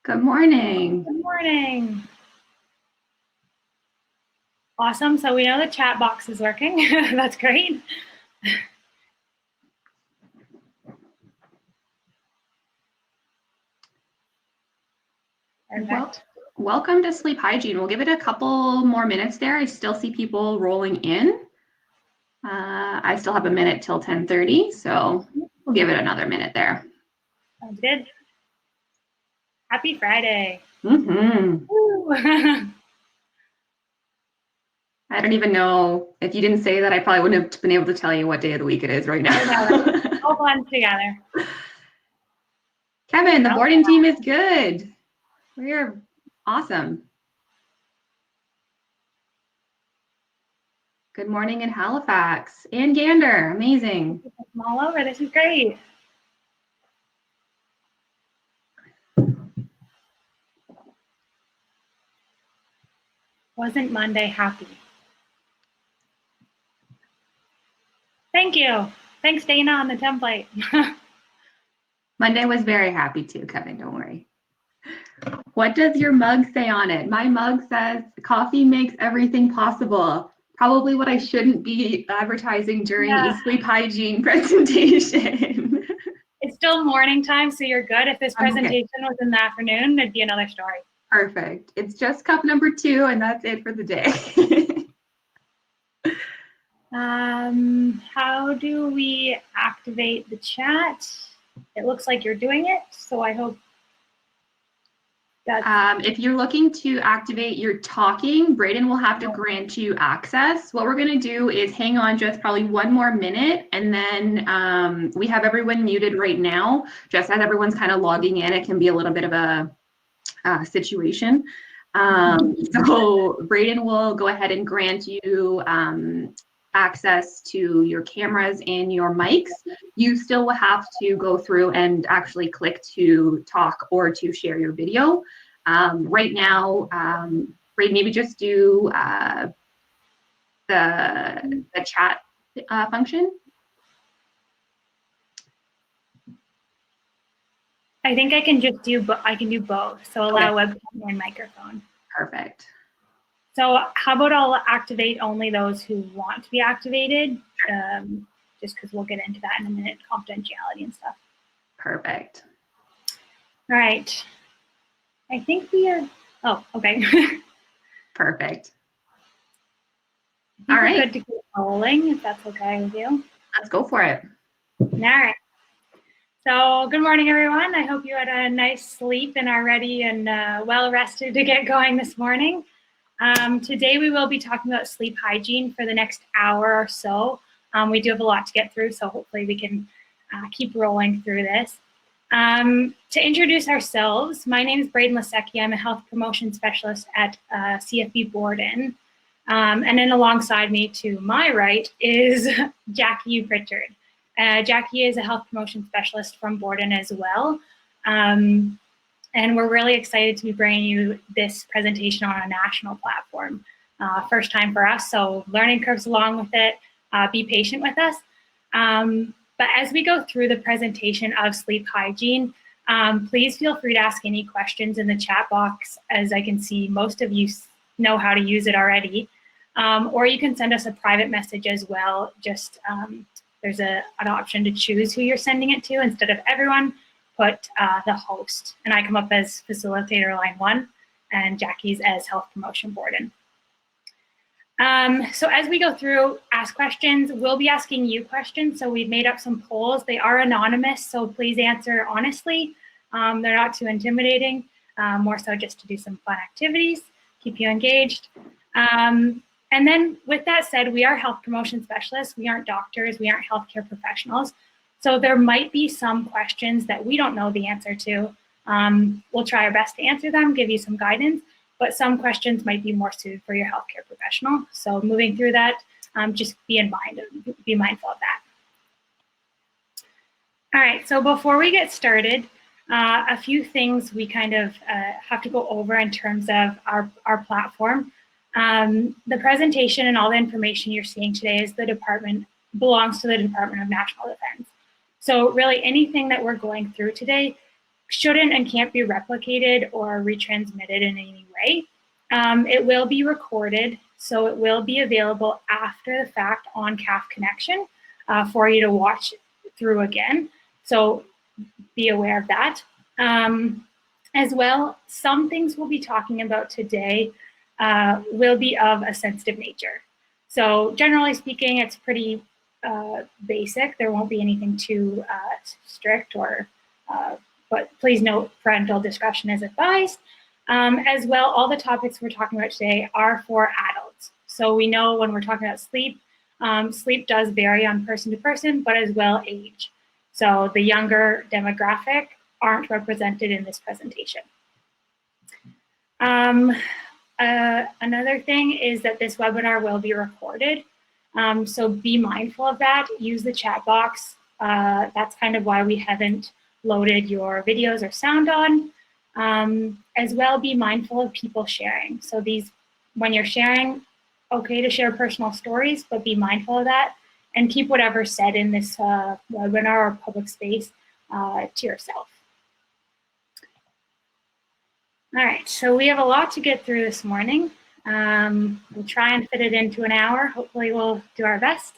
Good morning. Good morning. Awesome. So we know the chat box is working. That's great. Perfect. Welcome to Sleep Hygiene. We'll give it a couple more minutes there. I still see people rolling in. I still have a minute till 10:30, so we'll give it another minute there. Sounds good. Happy Friday. I don't even know. If you didn't say that, I probably wouldn't have been able to tell you what day of the week it is right now. All blend together. Kevin, the boarding team is good. We're awesome. Good morning in Halifax and Gander. Amazing. I'm all over. This is great. Wasn't Monday happy? Thank you. Thanks, Dana, on the template. Monday was very happy too, Kevin. Don't worry. What does your mug say on it? My mug says, coffee makes everything possible. Probably what I shouldn't be advertising during the sleep hygiene presentation. It's still morning time, so you're good. If this presentation was in the afternoon, it'd be another story. Perfect. It's just cup number 2, and that's it for the day. How do we activate the chat? It looks like you're doing it, so I hope that's... if you're looking to activate your talking, Brayden will have to grant you access. What we're going to do is hang on just probably one more minute, and then we have everyone muted right now. Just as everyone's kind of logging in, it can be a little bit of a situation. So Brayden will go ahead and grant you access to your cameras and your mics. You still will have to go through and actually click to talk or to share your video. Right now, Brayden, maybe just do the chat function. I think I can just do, I can do both. So allow webcam and microphone. Perfect. So how about I'll activate only those who want to be activated, just because we'll get into that in a minute, confidentiality and stuff. Perfect. All right. I think we are, oh, okay. Perfect. All right. We're good to keep rolling, if that's okay with you. Let's go for it. All right. So good morning, everyone. I hope you had a nice sleep and are ready and well rested to get going this morning. Today we will be talking about sleep hygiene for the next hour or so. We do have a lot to get through, so hopefully we can keep rolling through this. To introduce ourselves, my name is Brayden. I'm a health promotion specialist at CFB Borden. And then alongside me to my right is Jackie Pritchard. Jackie is a health promotion specialist from Borden as well. And we're really excited to be bringing you this presentation on a national platform. First time for us, so learning curves along with it. Be patient with us. But as we go through the presentation of sleep hygiene, please feel free to ask any questions in the chat box, as I can see most of you know how to use it already. Or you can send us a private message as well. Just there's an option to choose who you're sending it to. Instead of everyone, put the host. And I come up as facilitator line 1, and Jackie's as health promotion Borden. So as we go through, ask questions. We'll be asking you questions. So we've made up some polls. They are anonymous, so please answer honestly. They're not too intimidating, more so just to do some fun activities, keep you engaged. And then with that said, we are health promotion specialists. We aren't doctors. We aren't healthcare professionals. So there might be some questions that we don't know the answer to. We'll try our best to answer them, give you some guidance, but some questions might be more suited for your healthcare professional. So moving through that, just be mindful of that. All right, so before we get started, a few things we kind of have to go over in terms of our platform. The presentation and all the information you're seeing today belongs to the Department of National Defense. So really anything that we're going through today shouldn't and can't be replicated or retransmitted in any way. It will be recorded, so it will be available after the fact on CAF Connection for you to watch through again. So be aware of that. As well, some things we'll be talking about today will be of a sensitive nature. So generally speaking, it's pretty basic. There won't be anything too strict but please note parental discretion is advised. As well, all the topics we're talking about today are for adults. So we know when we're talking about sleep, sleep does vary on person to person, but as well age. So the younger demographic aren't represented in this presentation. Another thing is that this webinar will be recorded. So be mindful of that. Use the chat box. That's kind of why we haven't loaded your videos or sound on. As well, be mindful of people sharing. So when you're sharing, okay to share personal stories, but be mindful of that and keep whatever's said in this webinar or public space to yourself. All right, so we have a lot to get through this morning. We'll try and fit it into an hour. Hopefully we'll do our best.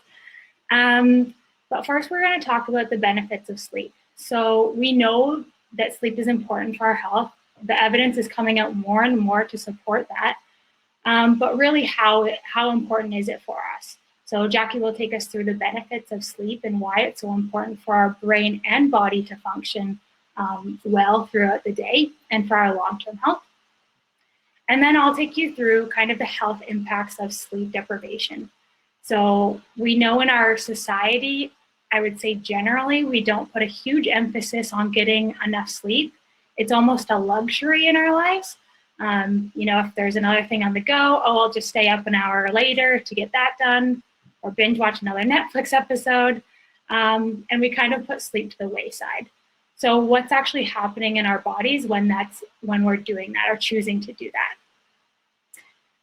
But first we're going to talk about the benefits of sleep. So we know that sleep is important for our health. The evidence is coming out more and more to support that. But really, how important is it for us? So Jackie will take us through the benefits of sleep and why it's so important for our brain and body to function well throughout the day and for our long-term health. And then I'll take you through kind of the health impacts of sleep deprivation. So we know in our society, I would say generally, we don't put a huge emphasis on getting enough sleep. It's almost a luxury in our lives. You know, if there's another thing on the go, oh, I'll just stay up an hour later to get that done, or binge watch another Netflix episode. And we kind of put sleep to the wayside. So what's actually happening in our bodies when we're doing that or choosing to do that?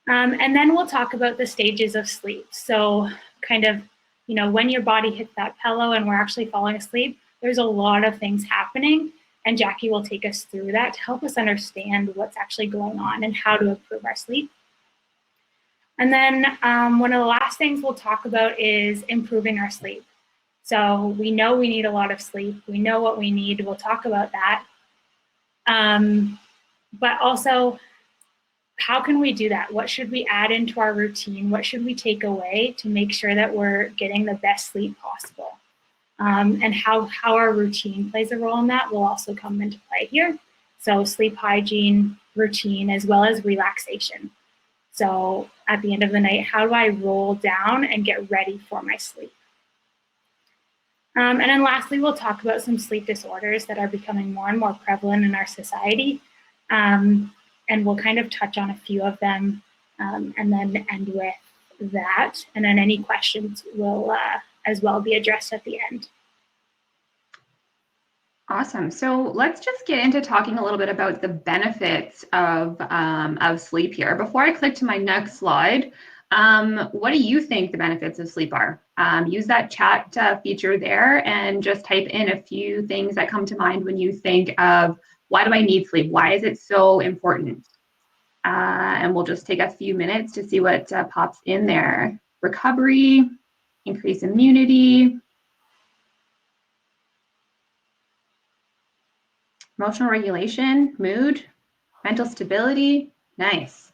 And then we'll talk about the stages of sleep. So kind of, you know, when your body hits that pillow and we're actually falling asleep, there's a lot of things happening. And Jackie will take us through that to help us understand what's actually going on and how to improve our sleep. And then one of the last things we'll talk about is improving our sleep. So we know we need a lot of sleep. We know what we need. We'll talk about that. But also, how can we do that? What should we add into our routine? What should we take away to make sure that we're getting the best sleep possible? And how our routine plays a role in that will also come into play here. So sleep hygiene, routine, as well as relaxation. So at the end of the night, how do I roll down and get ready for my sleep? And then lastly, we'll talk about some sleep disorders that are becoming more and more prevalent in our society. And we'll kind of touch on a few of them and then end with that. And then any questions will as well be addressed at the end. Awesome. So let's just get into talking a little bit about the benefits of sleep here. Before I click to my next slide, what do you think the benefits of sleep are? Use that chat feature there and just type in a few things that come to mind when you think of, why do I need sleep? Why is it so important? And we'll just take a few minutes to see what pops in there. Recovery, increase immunity, emotional regulation, mood, mental stability. Nice.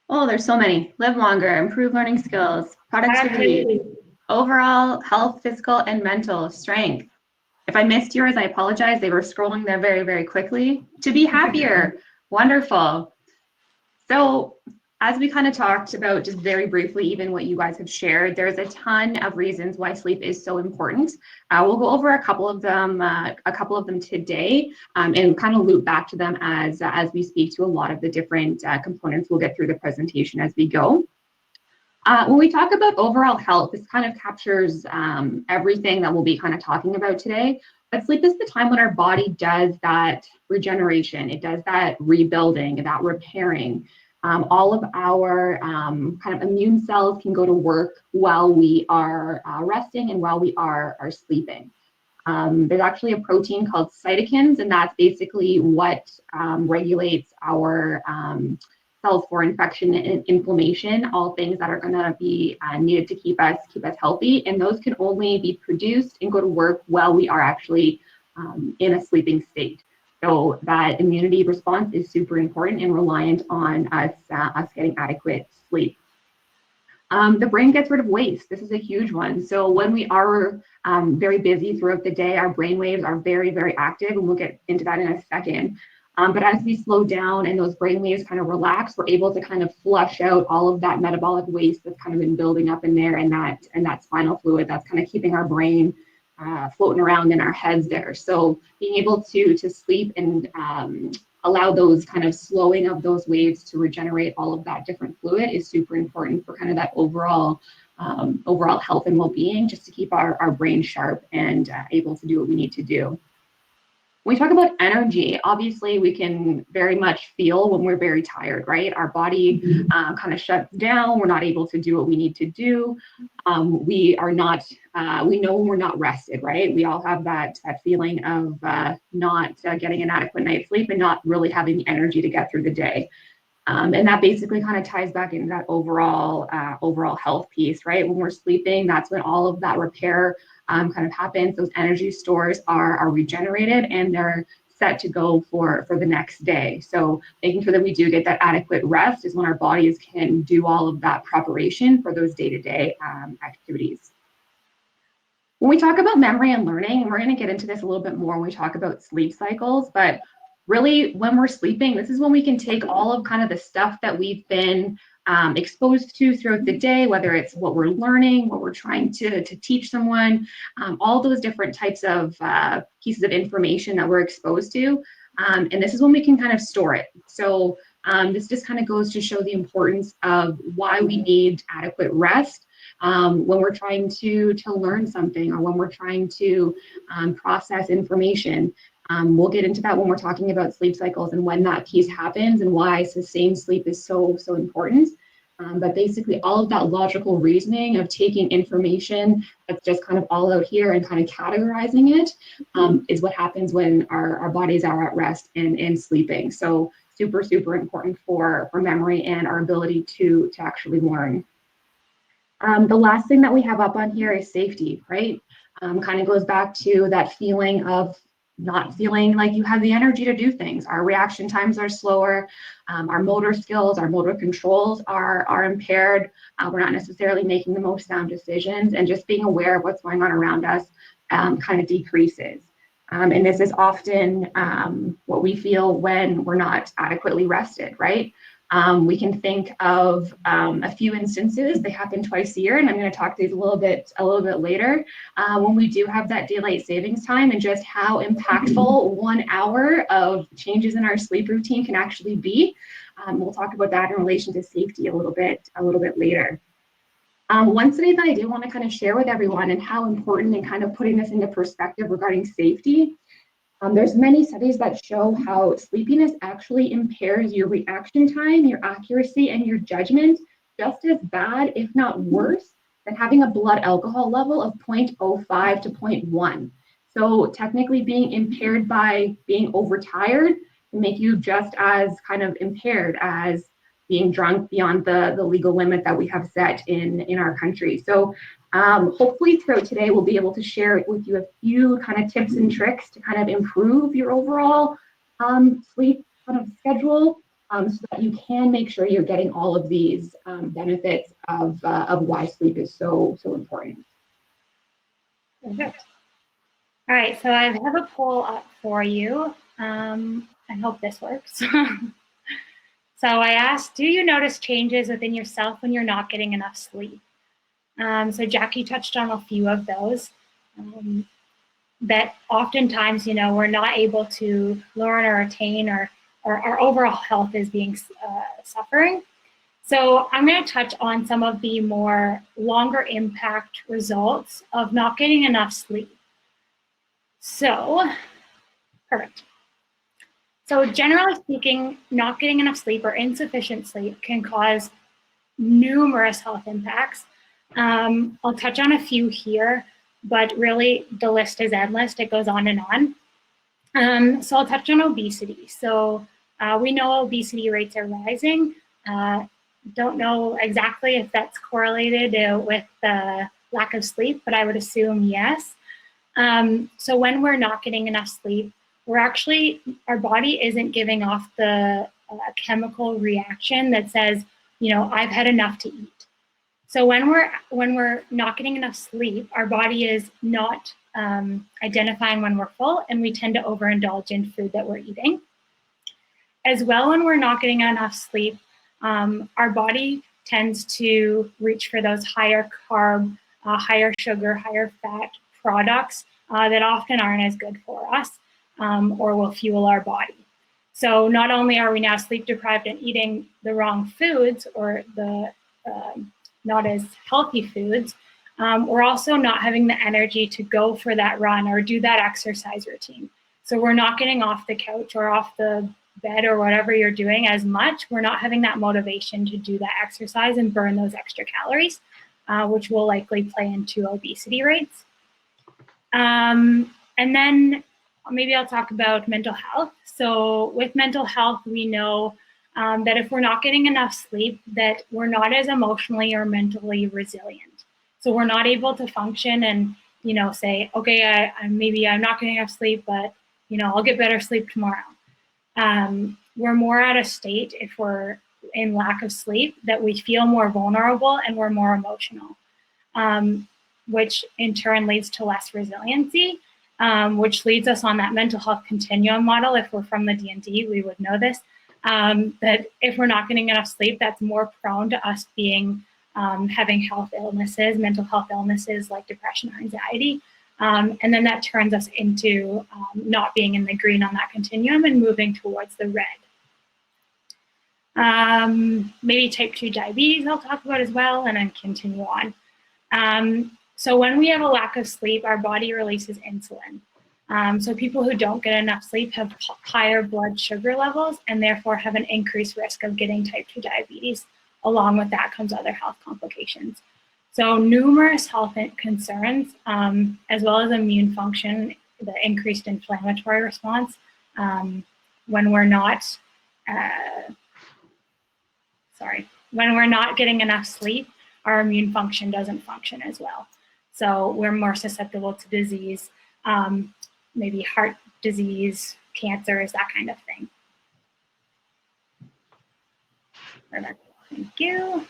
Oh, there's so many. Live longer, improve learning skills, productivity, overall health, physical and mental strength. If I missed yours, I apologize. They were scrolling there very, very quickly. To be happier. Wonderful. So as we kind of talked about just very briefly, even what you guys have shared, there's a ton of reasons why sleep is so important. We'll go over a couple of them today and kind of loop back to them as we speak to a lot of the different components. We'll get through the presentation as we go. When we talk about overall health, this kind of captures everything that we'll be kind of talking about today. But sleep is the time when our body does that regeneration. It does that rebuilding, that repairing. All of our kind of immune cells can go to work while we are resting and while we are sleeping. There's actually a protein called cytokines, and that's basically what regulates our cells for infection and inflammation, all things that are going to be needed to keep us healthy. And those can only be produced and go to work while we are actually in a sleeping state. So that immunity response is super important and reliant on us getting adequate sleep. The brain gets rid of waste. This is a huge one. So when we are very busy throughout the day, our brain waves are very, very active, and we'll get into that in a second. But as we slow down and those brain waves kind of relax, we're able to kind of flush out all of that metabolic waste that's kind of been building up in there, and that spinal fluid that's kind of keeping our brain floating around in our heads there. So being able to sleep and allow those kind of slowing of those waves to regenerate all of that different fluid is super important for kind of that overall health and well-being, just to keep our brain sharp and able to do what we need to do. When we talk about energy, obviously we can very much feel when we're very tired, right? Our body kind of shuts down. We're not able to do what we need to do. We know when we're not rested, right? We all have that feeling of not getting an adequate night's sleep and not really having the energy to get through the day. And that basically kind of ties back into that overall health piece, right? When we're sleeping, that's when all of that repair kind of happens. Those energy stores are regenerated and they're set to go for the next day. So making sure that we do get that adequate rest is when our bodies can do all of that preparation for those day-to-day activities. When we talk about memory and learning, and we're going to get into this a little bit more when we talk about sleep cycles, but really when we're sleeping, this is when we can take all of kind of the stuff that we've been exposed to throughout the day, whether it's what we're learning, what we're trying to teach someone, all those different types of pieces of information that we're exposed to. And this is when we can kind of store it. So this just kind of goes to show the importance of why we need adequate rest when we're trying to learn something, or when we're trying to process information. We'll get into that when we're talking about sleep cycles and when that piece happens and why sustained sleep is so important. But basically all of that logical reasoning of taking information that's just kind of all out here and kind of categorizing it is what happens when our bodies are at rest and sleeping. So super important for memory and our ability to actually learn. The last thing that we have up on here is safety, right? Kind of goes back to that feeling of not feeling like you have the energy to do things. Our reaction times are slower. Our motor skills, our motor controls are impaired. We're not necessarily making the most sound decisions, and just being aware of what's going on around us kind of decreases. And this is often what we feel when we're not adequately rested, right? We can think of a few instances. They happen twice a year, and I'm going to talk to these a little bit later. When we do have that daylight savings time, and just how impactful 1 hour of changes in our sleep routine can actually be. We'll talk about that in relation to safety a little bit later. One study that I do want to kind of share with everyone, and how important, and kind of putting this into perspective regarding safety. There's many studies that show how sleepiness actually impairs your reaction time, your accuracy, and your judgment just as bad, if not worse, than having a blood alcohol level of 0.05 to 0.1. So technically being impaired by being overtired can make you just as kind of impaired as being drunk beyond the legal limit that we have set in our country. So hopefully throughout today, we'll be able to share with you a few kind of tips and tricks to kind of improve your overall sleep kind of schedule, so that you can make sure you're getting all of these benefits of why sleep is so important. Perfect. All right, so I have a poll up for you. I hope this works. So I asked, do you notice changes within yourself when you're not getting enough sleep? So Jackie touched on a few of those, that oftentimes, we're not able to learn or attain, or our overall health is being suffering. So I'm going to touch on some of the more longer impact results of not getting enough sleep. So, perfect. So generally speaking, not getting enough sleep or insufficient sleep can cause numerous health impacts. I'll touch on a few here. but really the list is endless. It goes on and on. So I'll touch on obesity. So we know obesity rates are rising. Don't know exactly if that's correlated with lack of sleep, but I would assume yes. So when we're not getting enough sleep, our body isn't giving off the chemical reaction that says, I've had enough to eat. So when we're not getting enough sleep, our body is not identifying when we're full, and we tend to overindulge in food that we're eating. As well, when we're not getting enough sleep, our body tends to reach for those higher carb, higher sugar, higher fat products that often aren't as good for us or will fuel our body. So not only are we now sleep deprived and eating the wrong foods or the not as healthy foods, we're also not having the energy to go for that run or do that exercise routine. So we're not getting off the couch or off the bed or whatever you're doing as much. We're not having that motivation to do that exercise and burn those extra calories, which will likely play into obesity rates. And then maybe I'll talk about mental health. So with mental health, we know that if we're not getting enough sleep, that we're not as emotionally or mentally resilient. So we're not able to function and, say, okay, maybe I'm not getting enough sleep, but, I'll get better sleep tomorrow. We're more at a state, if we're in lack of sleep, that we feel more vulnerable and we're more emotional, which in turn leads to less resiliency, which leads us on that mental health continuum model. If we're from the D&D, we would know this, that if we're not getting enough sleep, that's more prone to us being having health illnesses, mental health illnesses like depression or anxiety. And then that turns us into not being in the green on that continuum and moving towards the red. Maybe type 2 diabetes I'll talk about as well, and then continue on. So when we have a lack of sleep, our body releases insulin. So people who don't get enough sleep have higher blood sugar levels and therefore have an increased risk of getting type 2 diabetes. Along with that comes other health complications. So numerous health concerns, as well as immune function, the increased inflammatory response, when we're not getting enough sleep, our immune function doesn't function as well. So we're more susceptible to disease, maybe heart disease, cancers, that kind of thing. Perfect. Thank you.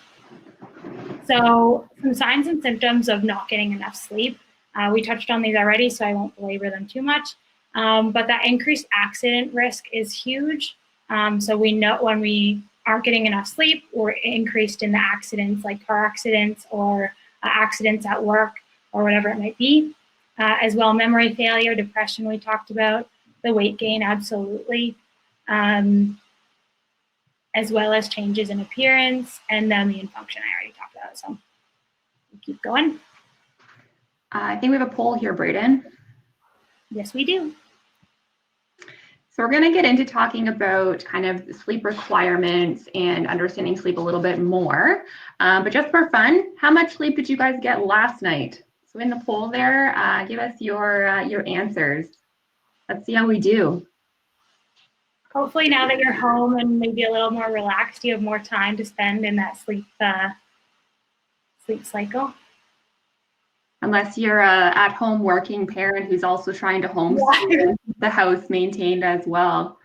So some signs and symptoms of not getting enough sleep. We touched on these already, so I won't belabor them too much. But that increased accident risk is huge. So we know when we aren't getting enough sleep, we're increased in the accidents like car accidents or accidents at work or whatever it might be. As well, memory failure, depression we talked about, the weight gain, absolutely. As well as changes in appearance and the immune function I already talked about. So we'll keep going. I think we have a poll here, Brayden. Yes, we do. So we're going to get into talking about kind of sleep requirements and understanding sleep a little bit more. But just for fun, how much sleep did you guys get last night? So in the poll there, give us your answers. Let's see how we do. Hopefully now that you're home and maybe a little more relaxed, you have more time to spend in that sleep cycle. Unless you're a at-home working parent who's also trying to homeschool the house maintained as well.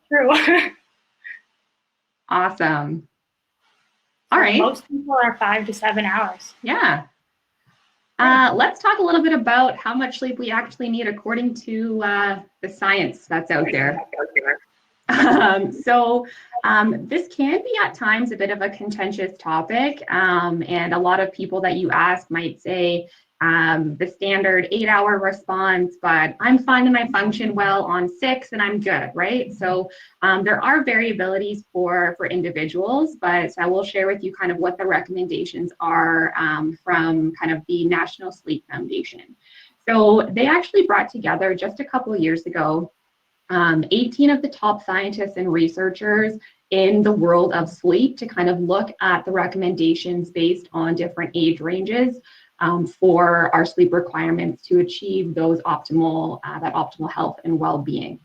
True. Awesome. All right. Most people are 5 to 7 hours. Yeah. Let's talk a little bit about how much sleep we actually need according to the science that's out there. This can be at times a bit of a contentious topic, and a lot of people that you ask might say the standard 8-hour response, but I'm fine and I function well on 6 and I'm good, right? So there are variabilities for individuals, but I will share with you kind of what the recommendations are from kind of the National Sleep Foundation. So they actually brought together just a couple of years ago 18 of the top scientists and researchers in the world of sleep to kind of look at the recommendations based on different age ranges for our sleep requirements to achieve those optimal, that optimal health and well-being.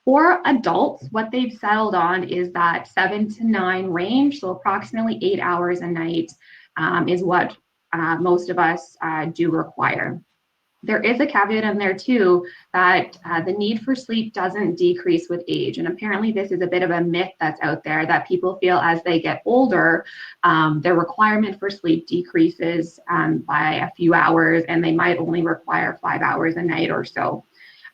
For adults, what they've settled on is that 7 to 9 range, so approximately 8 hours a night is what most of us do require. There is a caveat in there too that the need for sleep doesn't decrease with age. And apparently this is a bit of a myth that's out there that people feel as they get older, their requirement for sleep decreases by a few hours and they might only require 5 hours a night or so.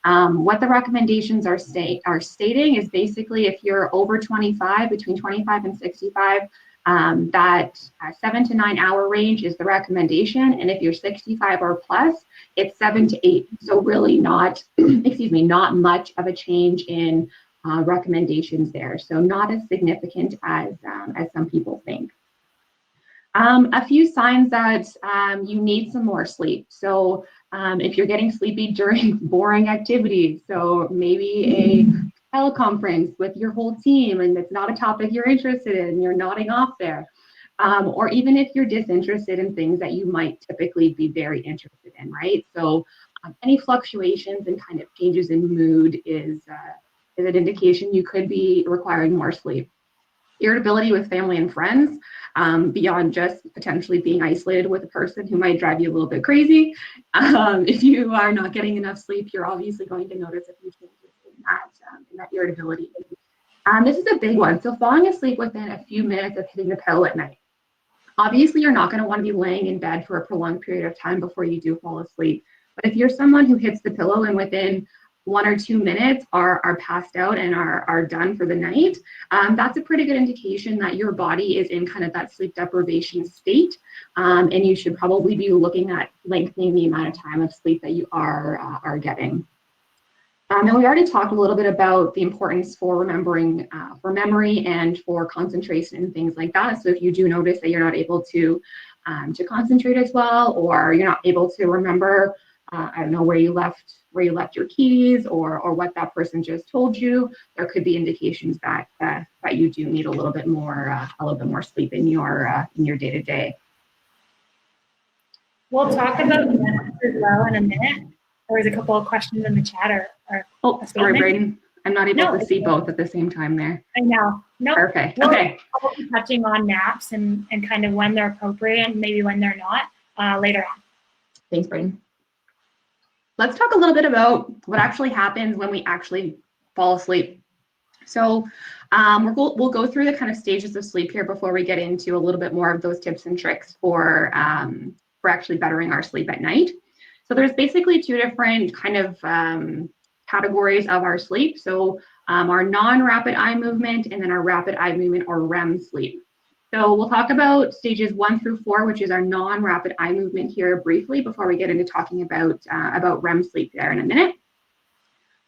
What the recommendations are stating is basically if you're over 25, between 25 and 65, that 7 to 9 hour range is the recommendation. And if you're 65 or plus, it's 7 to 8. So really not, excuse me, not much of a change in recommendations there. So not as significant as some people think. A few signs that you need some more sleep. So if you're getting sleepy during boring activities, so maybe a teleconference with your whole team and it's not a topic you're interested in, you're nodding off there. Or even if you're disinterested in things that you might typically be very interested in, right? So any fluctuations and kind of changes in mood is an indication you could be requiring more sleep. Irritability with family and friends, beyond just potentially being isolated with a person who might drive you a little bit crazy. If you are not getting enough sleep, you're obviously going to notice a few changes in that irritability. This is a big one. So falling asleep within a few minutes of hitting the pillow at night. Obviously, you're not going to want to be laying in bed for a prolonged period of time before you do fall asleep. But if you're someone who hits the pillow and within 1 or 2 minutes are passed out and are done for the night, that's a pretty good indication that your body is in kind of that sleep deprivation state. And you should probably be looking at lengthening the amount of time of sleep that you are getting. And we already talked a little bit about the importance for remembering, for memory and for concentration and things like that. So if you do notice that you're not able to concentrate as well, or you're not able to remember, I don't know, where you left your keys or what that person just told you, there could be indications that you do need a little bit more sleep in your day-to-day. We'll talk about naps as well in a minute. There was a couple of questions in the chat oh, sorry, Brayden. I'm not able to see both at the same time there. I know. No. Perfect. Okay. We'll be touching on naps and kind of when they're appropriate and maybe when they're not later on. Thanks, Brayden. Let's talk a little bit about what actually happens when we actually fall asleep. So we'll go through the kind of stages of sleep here before we get into a little bit more of those tips and tricks for actually bettering our sleep at night. So there's basically 2 different kind of categories of our sleep. So our non-rapid eye movement and then our rapid eye movement or Rem sleep. So we'll talk about stages 1 through 4, which is our non-rapid eye movement here briefly before we get into talking about Rem sleep there in a minute.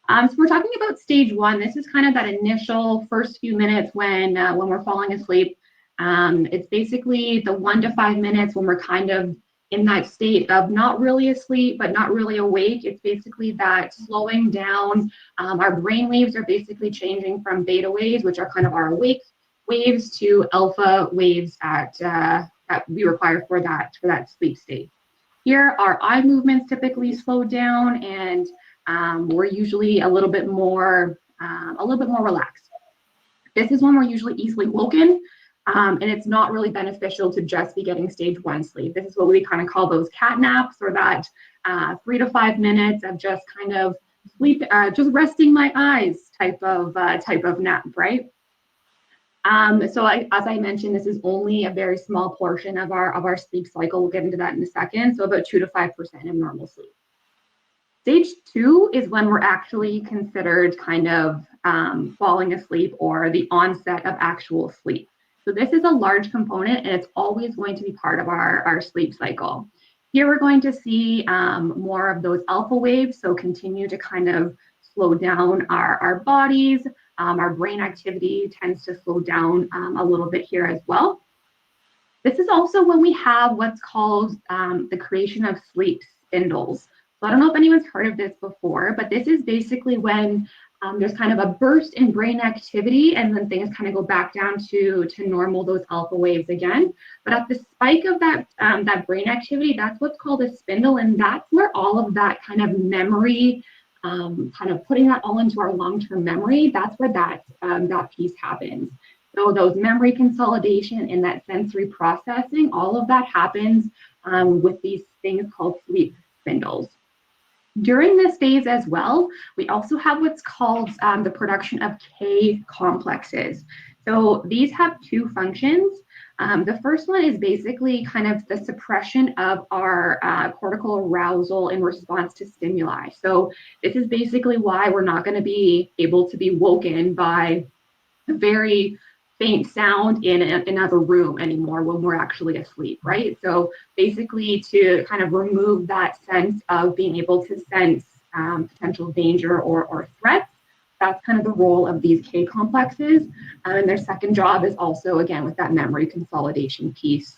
So we're talking about stage 1. This is kind of that initial first few minutes when we're falling asleep. It's basically the 1 to 5 minutes when we're kind of in that state of not really asleep, but not really awake. It's basically that slowing down. Our brain waves are basically changing from beta waves, which are kind of our awake waves, to alpha waves that we require for that sleep state. Here, our eye movements typically slow down, and we're usually a little bit more relaxed. This is when we're usually easily woken. And it's not really beneficial to just be getting stage 1 sleep. This is what we kind of call those cat naps, or that 3 to 5 minutes of just kind of sleep, just resting my eyes type of nap, right? So as I mentioned, this is only a very small portion of our sleep cycle. We'll get into that in a second. So about 2 to 5% of normal sleep. Stage 2 is when we're actually considered kind of falling asleep or the onset of actual sleep. So this is a large component, and it's always going to be part of our sleep cycle. Here we're going to see more of those alpha waves, so continue to kind of slow down our bodies. Our brain activity tends to slow down a little bit here as well. This is also when we have what's called the creation of sleep spindles. So I don't know if anyone's heard of this before, but this is basically when There's kind of a burst in brain activity, and then things kind of go back down to normal, those alpha waves again. But at the spike of that brain activity, that's what's called a spindle, and that's where all of that kind of memory, kind of putting that all into our long-term memory, that's where that piece happens. So those memory consolidation and that sensory processing, all of that happens with these things called sleep spindles. During this phase as well, we also have what's called the production of K complexes. So these have two functions. The first one is basically kind of the suppression of our cortical arousal in response to stimuli. So this is basically why we're not going to be able to be woken by a very faint sound in another room anymore when we're actually asleep, right? So basically to kind of remove that sense of being able to sense potential danger or threats, that's kind of the role of these K complexes. And their second job is also, again, with that memory consolidation piece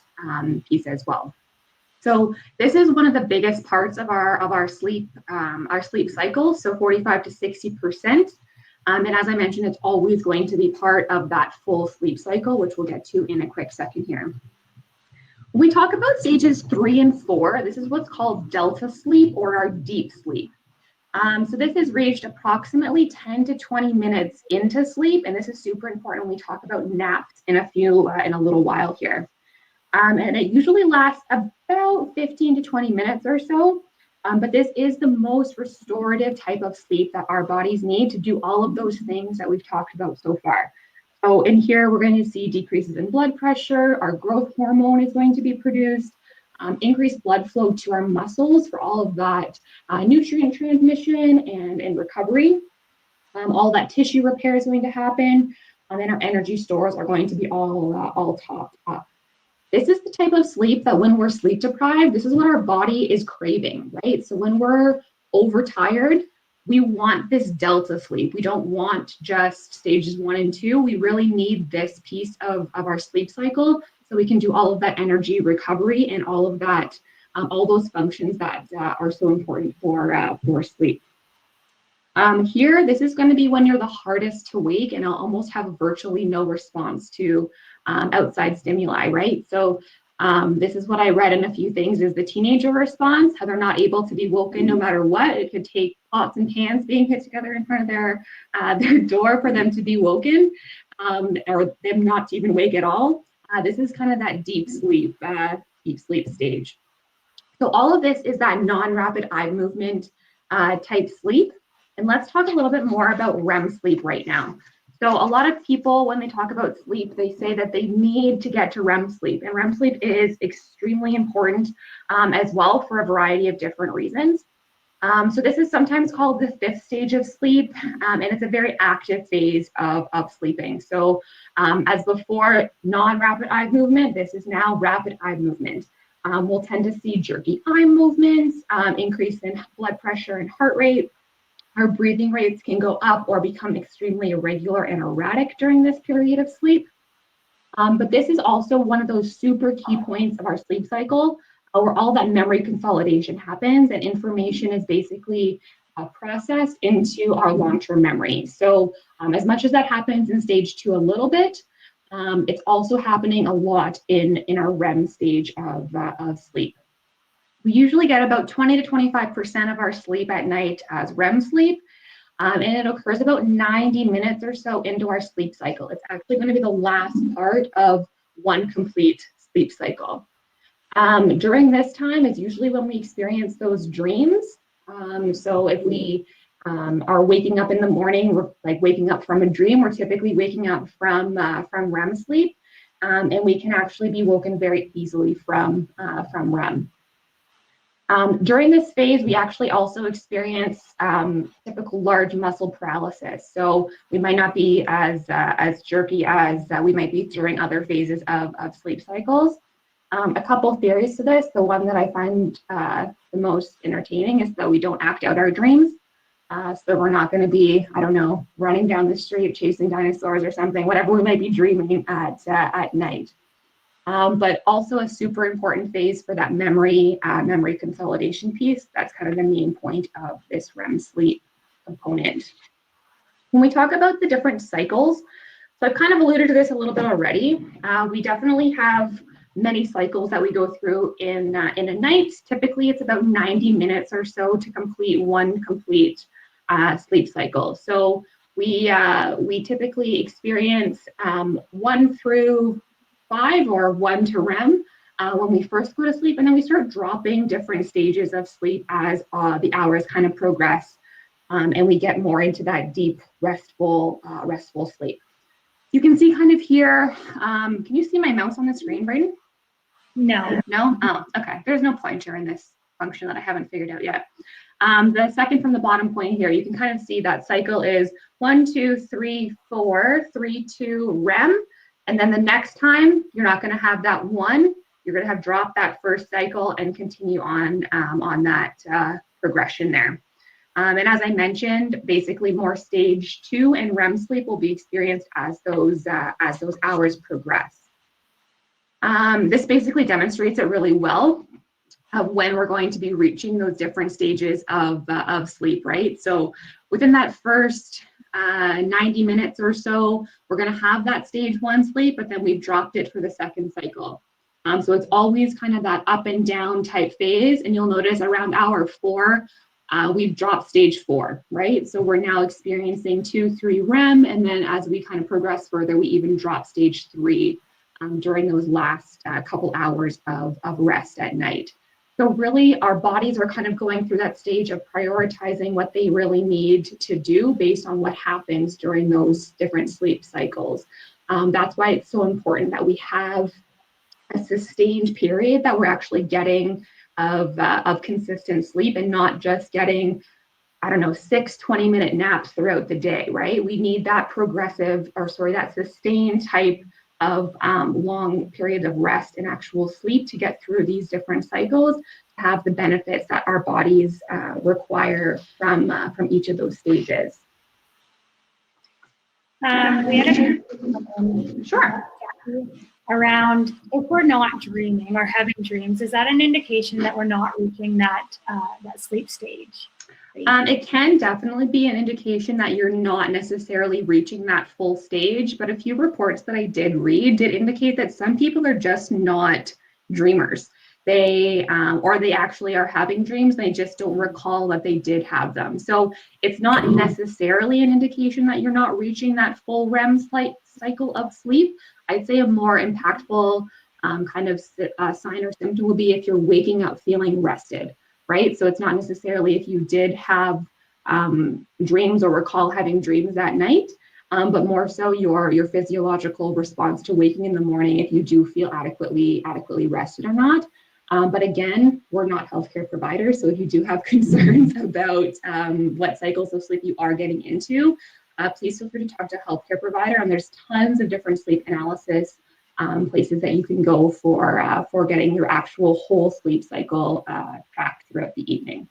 as well. So this is one of the biggest parts of our sleep cycle, so 45 to 60%. And as I mentioned, it's always going to be part of that full sleep cycle, which we'll get to in a quick second here. When we talk about stages 3 and 4, this is what's called delta sleep or our deep sleep. So this is reached approximately 10 to 20 minutes into sleep, and this is super important when we talk about naps in a little while here. And it usually lasts about 15 to 20 minutes or so. But this is the most restorative type of sleep that our bodies need to do all of those things that we've talked about so far. So in here, we're going to see decreases in blood pressure, our growth hormone is going to be produced, increased blood flow to our muscles for all of that nutrient transmission and recovery. All that tissue repair is going to happen, and then our energy stores are going to be all topped up. This is the type of sleep that when we're sleep deprived, this is what our body is craving, right? So when we're overtired, we want this delta sleep. We don't want just stages 1 and 2. We really need this piece of our sleep cycle so we can do all of that energy recovery and all of that, all those functions that are so important for sleep. Here, this is going to be when you're the hardest to wake, and I'll almost have virtually no response to outside stimuli, right? So this is what I read in a few things is the teenager response, how they're not able to be woken no matter what. It could take pots and pans being hit together in front of their door for them to be woken, or them not to even wake at all. This is kind of that deep sleep stage. So all of this is that non-rapid eye movement type sleep. And let's talk a little bit more about REM sleep right now. So a lot of people, when they talk about sleep, they say that they need to get to REM sleep. And REM sleep is extremely important as well for a variety of different reasons. So this is sometimes called the 5th stage of sleep, and it's a very active phase of sleeping. So as before, non-rapid eye movement, this is now rapid eye movement. We'll tend to see jerky eye movements, increase in blood pressure and heart rate. Our breathing rates can go up or become extremely irregular and erratic during this period of sleep. But this is also one of those super key points of our sleep cycle where all that memory consolidation happens and information is basically processed into our long-term memory. So as much as that happens in stage 2 a little bit, it's also happening a lot in our REM stage of sleep. We usually get about 20 to 25% of our sleep at night as REM sleep, and it occurs about 90 minutes or so into our sleep cycle. It's actually going to be the last part of one complete sleep cycle. During this time is usually when we experience those dreams. So if we are waking up in the morning, we're like waking up from a dream, we're typically waking up from REM sleep, and we can actually be woken very easily from REM. During this phase, we actually also experience typical large muscle paralysis. So we might not be as jerky as we might be during other phases of sleep cycles. A couple theories to this. The one that I find the most entertaining is that we don't act out our dreams. So we're not going to be, I don't know, running down the street, chasing dinosaurs or something, whatever we might be dreaming at night. But also a super important phase for that memory consolidation piece. That's kind of the main point of this REM sleep component. When we talk about the different cycles, so I've kind of alluded to this a little bit already. We definitely have many cycles that we go through in a night. Typically, it's about 90 minutes or so to complete one complete sleep cycle. So we typically experience 1 through 5 or 1 to REM when we first go to sleep, and then we start dropping different stages of sleep as the hours kind of progress, and we get more into that deep, restful sleep. You can see kind of here, can you see my mouse on the screen, Brayden? No. No? Oh, okay. There's no pointer in this function that I haven't figured out yet. The second from the bottom point here, you can kind of see that cycle is 1, 2, 3, 4, 3, 2, REM. And then the next time, you're not going to have that 1. You're going to have dropped that first cycle and continue on that progression there. And as I mentioned, basically more stage 2 and REM sleep will be experienced as those hours progress. This basically demonstrates it really well of when we're going to be reaching those different stages of sleep, right? So within that first 90 minutes or so, we're going to have that stage 1 sleep, but then we've dropped it for the second cycle. So it's always kind of that up and down type phase. And you'll notice around hour 4, we've dropped stage 4, right? So we're now experiencing 2, 3 REM. And then as we kind of progress further, we even drop stage 3 during those last couple hours of rest at night. So really our bodies are kind of going through that stage of prioritizing what they really need to do based on what happens during those different sleep cycles. That's why it's so important that we have a sustained period that we're actually getting of consistent sleep and not just getting, I don't know, 6 20-minute naps throughout the day, right? We need that that sustained type of long periods of rest and actual sleep to get through these different cycles, to have the benefits that our bodies require from each of those stages. We had a Sure. Around if we're not dreaming or having dreams, is that an indication that we're not reaching that sleep stage? It can definitely be an indication that you're not necessarily reaching that full stage, but a few reports that I did read did indicate that some people are just not dreamers. They actually are having dreams, they just don't recall that they did have them. So it's not necessarily an indication that you're not reaching that full REM cycle of sleep. I'd say a more impactful kind of sign or symptom would be if you're waking up feeling rested, right? So it's not necessarily if you did have dreams or recall having dreams that night, but more so your physiological response to waking in the morning, if you do feel adequately rested or not. But again, we're not healthcare providers, so if you do have concerns about what cycles of sleep you are getting into, please feel free to talk to a healthcare provider. And there's tons of different sleep analysis places that you can go for getting your actual whole sleep cycle tracked throughout the evening.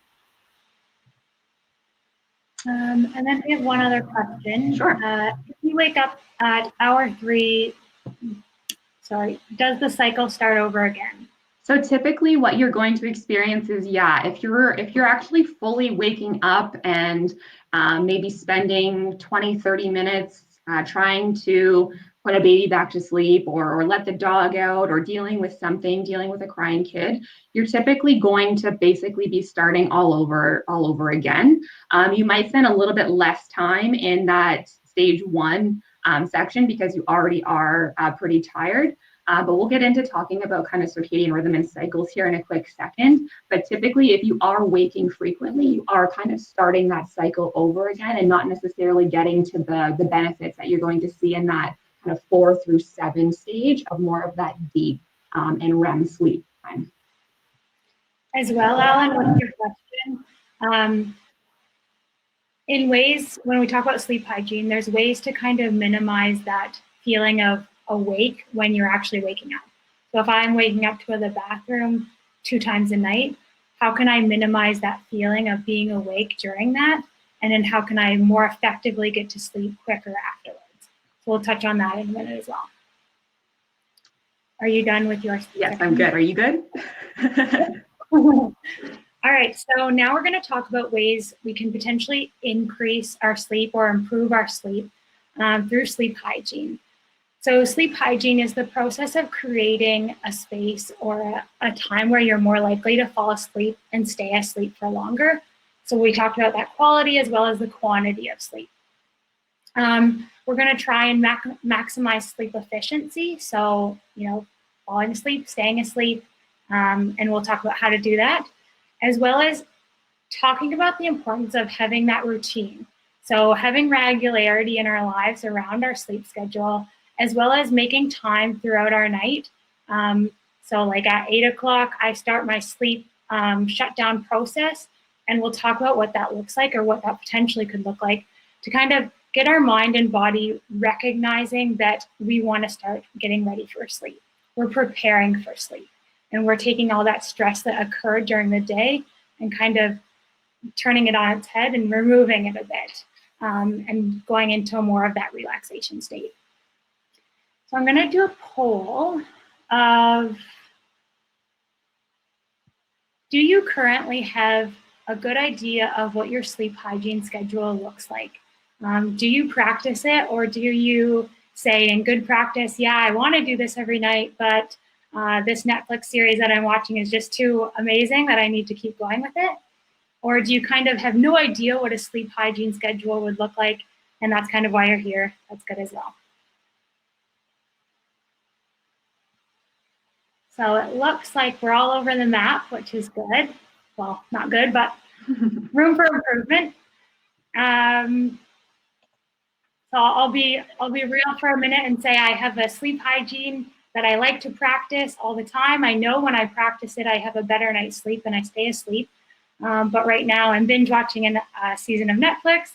And then we have one other question. Sure. If you wake up at hour 3, does the cycle start over again? So typically what you're going to experience is, if you're actually fully waking up and maybe spending 20, 30 minutes trying to put a baby back to sleep or let the dog out or dealing with a crying kid, you're typically going to basically be starting all over again. You might spend a little bit less time in that stage 1 section because you already are pretty tired. But we'll get into talking about kind of circadian rhythm and cycles here in a quick second. But typically, if you are waking frequently, you are kind of starting that cycle over again and not necessarily getting to the benefits that you're going to see in that kind of 4 through 7 stage of more of that deep and REM sleep time. As well, Alan, what's your question? In ways, when we talk about sleep hygiene, there's ways to kind of minimize that feeling of awake when you're actually waking up. So if I'm waking up to the bathroom 2 times a night, how can I minimize that feeling of being awake during that? And then how can I more effectively get to sleep quicker afterwards? So we'll touch on that in a minute as well. Are you done with your Yes, I'm good. Are you good? All right, so now we're going to talk about ways we can potentially increase our sleep or improve our sleep through sleep hygiene. So sleep hygiene is the process of creating a space or a time where you're more likely to fall asleep and stay asleep for longer. So we talked about that quality as well as the quantity of sleep. We're going to try and maximize sleep efficiency. So, falling asleep, staying asleep, and we'll talk about how to do that, as well as talking about the importance of having that routine. So having regularity in our lives around our sleep schedule, as well as making time throughout our night. So like at 8 o'clock, I start my sleep shutdown process, and we'll talk about what that looks like or what that potentially could look like to kind of get our mind and body recognizing that we want to start getting ready for sleep. We're preparing for sleep, and we're taking all that stress that occurred during the day and kind of turning it on its head and removing it a bit and going into more of that relaxation state. So I'm going to do a poll of, do you currently have a good idea of what your sleep hygiene schedule looks like? Do you practice it, or do you say in good practice, yeah, I want to do this every night, but this Netflix series that I'm watching is just too amazing that I need to keep going with it? Or do you kind of have no idea what a sleep hygiene schedule would look like, and that's kind of why you're here? That's good as well. So it looks like we're all over the map, which is good. Well, not good, but room for improvement. So I'll be real for a minute and say I have a sleep hygiene that I like to practice all the time. I know when I practice it, I have a better night's sleep and I stay asleep. But right now I'm binge watching a season of Netflix.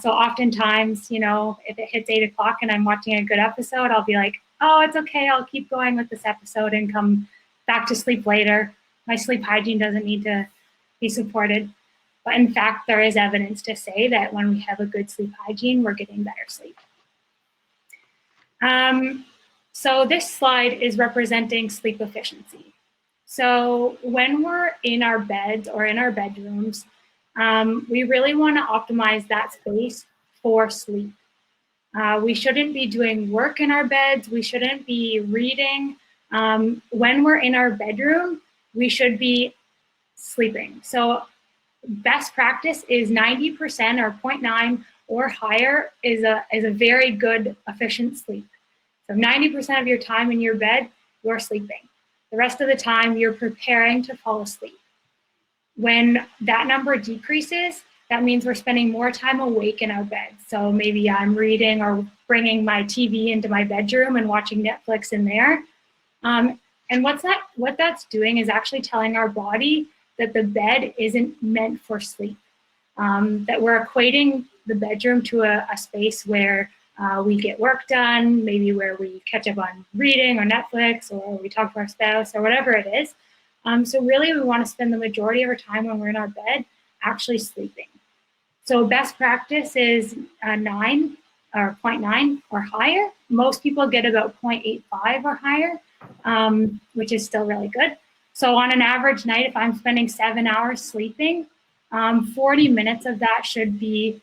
So oftentimes, if it hits 8 o'clock and I'm watching a good episode, I'll be like, oh, it's okay, I'll keep going with this episode and come back to sleep later. My sleep hygiene doesn't need to be supported. But in fact, there is evidence to say that when we have a good sleep hygiene, we're getting better sleep. So this slide is representing sleep efficiency. So when we're in our beds or in our bedrooms, we really want to optimize that space for sleep. We shouldn't be doing work in our beds. We shouldn't be reading. When we're in our bedroom, we should be sleeping. So best practice is 90% or 0.9 or higher is a very good, efficient sleep. So 90% of your time in your bed, you're sleeping. The rest of the time, you're preparing to fall asleep. When that number decreases, that means we're spending more time awake in our bed. So maybe I'm reading or bringing my TV into my bedroom and watching Netflix in there. And what that's doing is actually telling our body that the bed isn't meant for sleep, that we're equating the bedroom to a space where we get work done, maybe where we catch up on reading or Netflix, or we talk to our spouse or whatever it is. So really we want to spend the majority of our time when we're in our bed actually sleeping. So best practice is 9 or 0.9 or higher. Most people get about 0.85 or higher, which is still really good. So on an average night, if I'm spending 7 hours sleeping, 40 minutes of that should be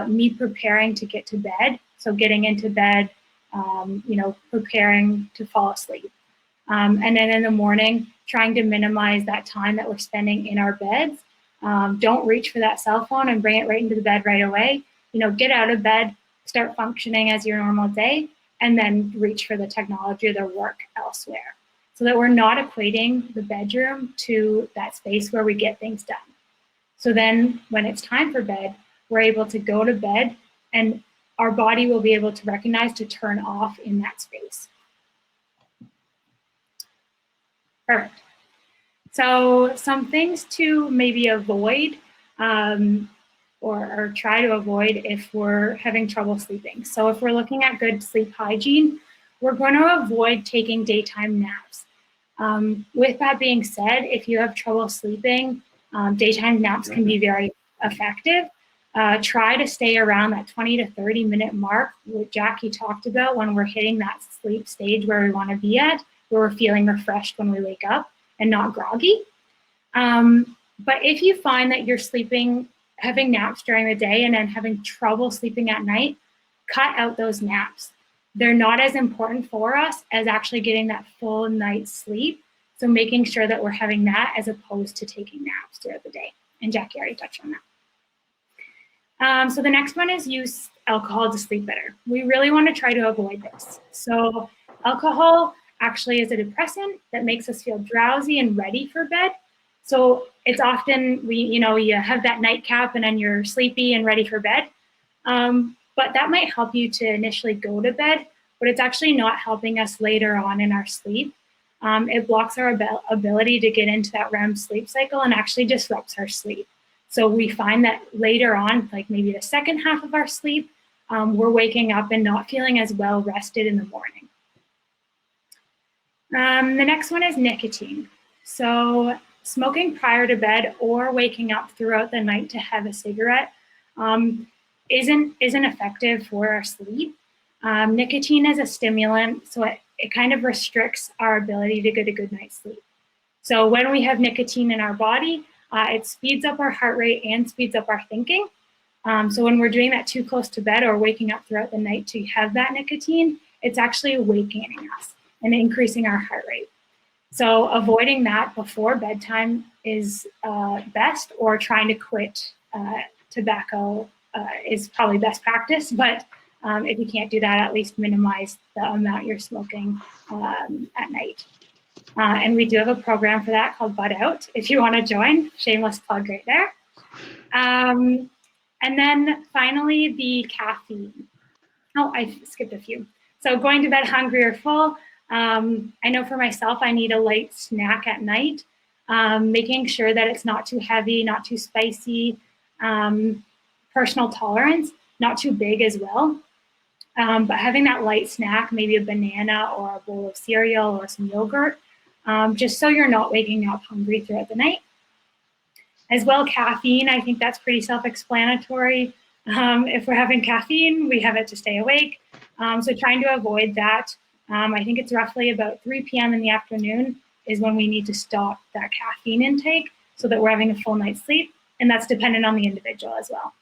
me preparing to get to bed. So getting into bed, preparing to fall asleep. And then in the morning, trying to minimize that time that we're spending in our beds. Don't reach for that cell phone and bring it right into the bed right away. Get out of bed, start functioning as your normal day, and then reach for the technology or the work elsewhere, so that we're not equating the bedroom to that space where we get things done. So then when it's time for bed, we're able to go to bed and our body will be able to recognize to turn off in that space. Perfect. So some things to maybe avoid or try to avoid if we're having trouble sleeping. So if we're looking at good sleep hygiene, we're going to avoid taking daytime naps. With that being said, if you have trouble sleeping, daytime naps can be very effective. Try to stay around that 20 to 30 minute mark, what Jackie talked about, when we're hitting that sleep stage where we want to be at, where we're feeling refreshed when we wake up and not groggy. But if you find that you're having naps during the day and then having trouble sleeping at night, cut out those naps. They're not as important for us as actually getting that full night's sleep. So making sure that we're having that as opposed to taking naps throughout the day. And Jackie already touched on that. So the next one is use alcohol to sleep better. We really want to try to avoid this. So alcohol actually is a depressant that makes us feel drowsy and ready for bed. So it's often you have that nightcap and then you're sleepy and ready for bed. But that might help you to initially go to bed, but it's actually not helping us later on in our sleep. It blocks our ability to get into that REM sleep cycle and actually disrupts our sleep. So we find that later on, like maybe the second half of our sleep, we're waking up and not feeling as well rested in the morning. The next one is nicotine. So smoking prior to bed or waking up throughout the night to have a cigarette isn't effective for our sleep. Nicotine is a stimulant, so it kind of restricts our ability to get a good night's sleep. So when we have nicotine in our body, it speeds up our heart rate and speeds up our thinking. So when we're doing that too close to bed or waking up throughout the night to have that nicotine, it's actually awakening us and increasing our heart rate. So avoiding that before bedtime is best, or trying to quit tobacco is probably best practice. But if you can't do that, at least minimize the amount you're smoking at night. And we do have a program for that called Bud Out. If you want to join, shameless plug right there. And then finally, the caffeine. Oh, I skipped a few. So going to bed hungry or full. I know for myself, I need a light snack at night, making sure that it's not too heavy, not too spicy, personal tolerance, not too big as well. But having that light snack, maybe a banana or a bowl of cereal or some yogurt, just so you're not waking up hungry throughout the night. As well, caffeine, I think that's pretty self-explanatory. If we're having caffeine, we have it to stay awake. So trying to avoid that. I think it's roughly about 3 p.m. in the afternoon is when we need to stop that caffeine intake so that we're having a full night's sleep. And that's dependent on the individual as well.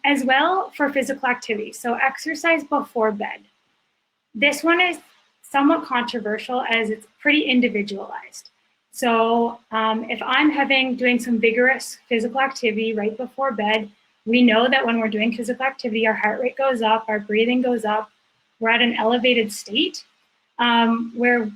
As well for physical activity. So exercise before bed. This one is somewhat controversial as it's pretty individualized. So if I'm doing some vigorous physical activity right before bed, we know that when we're doing physical activity, our heart rate goes up, our breathing goes up, we're at an elevated state where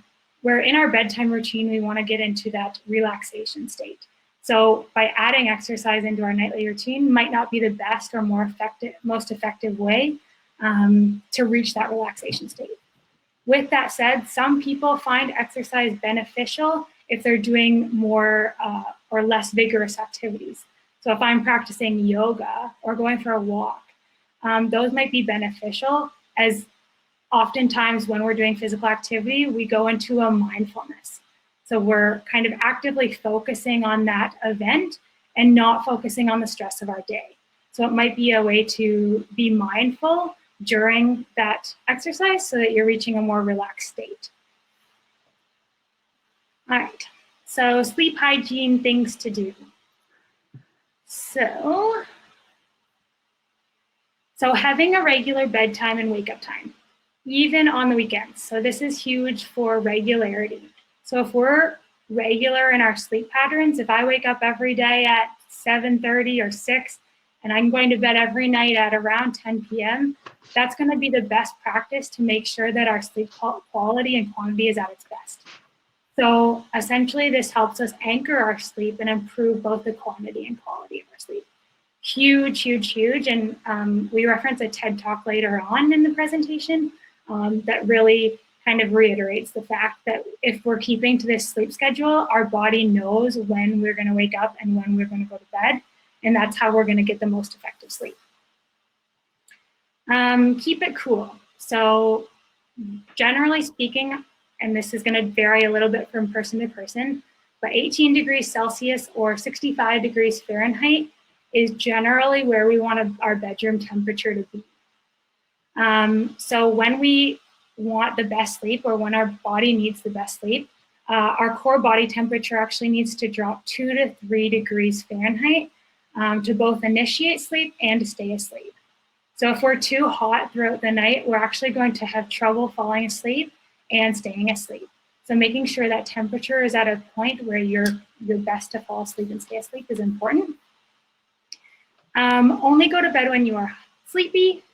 in our bedtime routine, we want to get into that relaxation state. So by adding exercise into our nightly routine might not be the best or most effective way to reach that relaxation state. With that said, some people find exercise beneficial if they're doing more or less vigorous activities. So if I'm practicing yoga or going for a walk, those might be beneficial, as oftentimes when we're doing physical activity, we go into a mindfulness. So we're kind of actively focusing on that event and not focusing on the stress of our day. So it might be a way to be mindful during that exercise so that you're reaching a more relaxed state. All right, so sleep hygiene, things to do. So having a regular bedtime and wake up time, even on the weekends. So this is huge for regularity. So if we're regular in our sleep patterns, if I wake up every day at 7:30 or 6, and I'm going to bed every night at around 10 p.m., that's going to be the best practice to make sure that our sleep quality and quantity is at its best. So essentially, this helps us anchor our sleep and improve both the quantity and quality of our sleep. Huge, huge, huge. And we reference a TED Talk later on in the presentation that really kind of reiterates the fact that if we're keeping to this sleep schedule, our body knows when we're going to wake up and when we're going to go to bed. And that's how we're going to get the most effective sleep. Keep it cool. So generally speaking, and this is going to vary a little bit from person to person, but 18 degrees Celsius or 65 degrees Fahrenheit is generally where we want our bedroom temperature to be. So when we want the best sleep, or when our body needs the best sleep, our core body temperature actually needs to drop 2 to 3 degrees Fahrenheit to both initiate sleep and to stay asleep. So if we're too hot throughout the night, we're actually going to have trouble falling asleep and staying asleep. So making sure that temperature is at a point where you're best to fall asleep and stay asleep is important. Only go to bed when you are sleepy.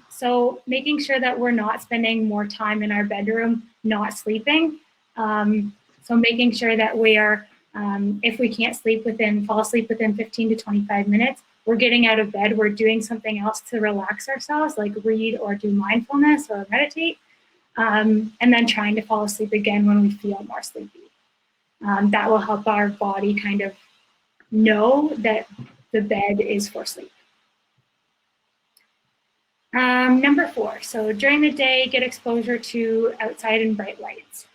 So making sure that we're not spending more time in our bedroom not sleeping. So making sure that we are, if we can't fall asleep within 15 to 25 minutes, we're getting out of bed, we're doing something else to relax ourselves, like read or do mindfulness or meditate, and then trying to fall asleep again when we feel more sleepy. That will help our body kind of know that the bed is for sleep. Number 4, so during the day, get exposure to outside and bright lights.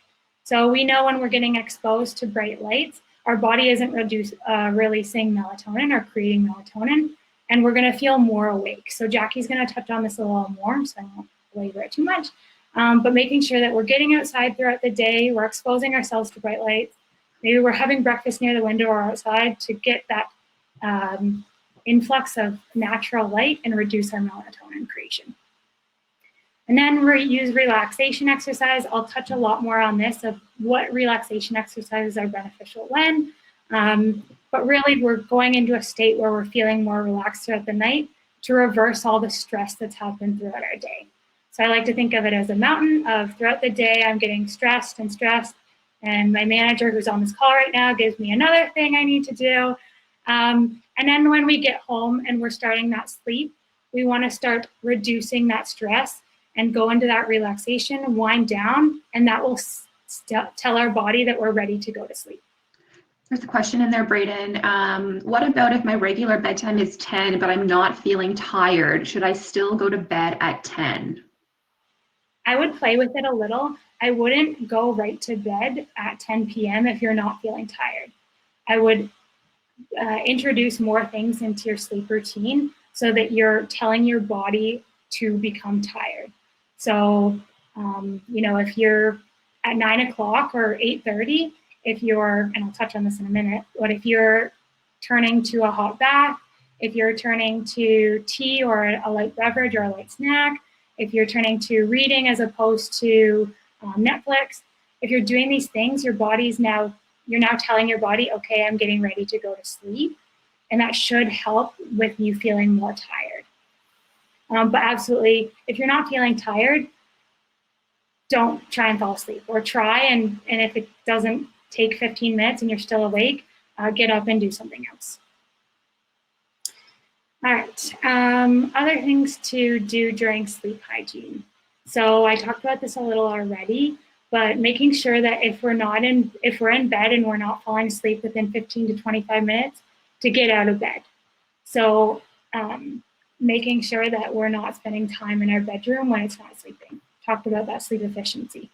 So we know when we're getting exposed to bright lights, our body isn't releasing melatonin or creating melatonin, and we're gonna feel more awake. So Jackie's gonna touch on this a little more, so I won't belabor it too much. But making sure that we're getting outside throughout the day, we're exposing ourselves to bright lights. Maybe we're having breakfast near the window or outside to get that influx of natural light and reduce our melatonin creation. And then we use relaxation exercise. I'll touch a lot more on this of what relaxation exercises are beneficial when, but really we're going into a state where we're feeling more relaxed throughout the night to reverse all the stress that's happened throughout our day. So I like to think of it as a mountain of throughout the day, I'm getting stressed, and my manager who's on this call right now gives me another thing I need to do. And then when we get home and we're starting that sleep, we want to start reducing that stress and go into that relaxation, wind down, and that will tell our body that we're ready to go to sleep. There's a question in there, Brayden. What about if my regular bedtime is 10, but I'm not feeling tired? Should I still go to bed at 10? I would play with it a little. I wouldn't go right to bed at 10 p.m. if you're not feeling tired. I would introduce more things into your sleep routine so that you're telling your body to become tired. So, if you're at 9 o'clock or 8:30, and I'll touch on this in a minute, but if you're turning to a hot bath, if you're turning to tea or a light beverage or a light snack, if you're turning to reading as opposed to Netflix, if you're doing these things, you're now telling your body, okay, I'm getting ready to go to sleep. And that should help with you feeling more tired. But absolutely, if you're not feeling tired, don't try and fall asleep, or try, and if it doesn't take 15 minutes and you're still awake, get up and do something else. All right, other things to do during sleep hygiene. So I talked about this a little already, but making sure that if we're in bed and we're not falling asleep within 15 to 25 minutes, to get out of bed. So making sure that we're not spending time in our bedroom when it's not sleeping. Talked about that sleep efficiency.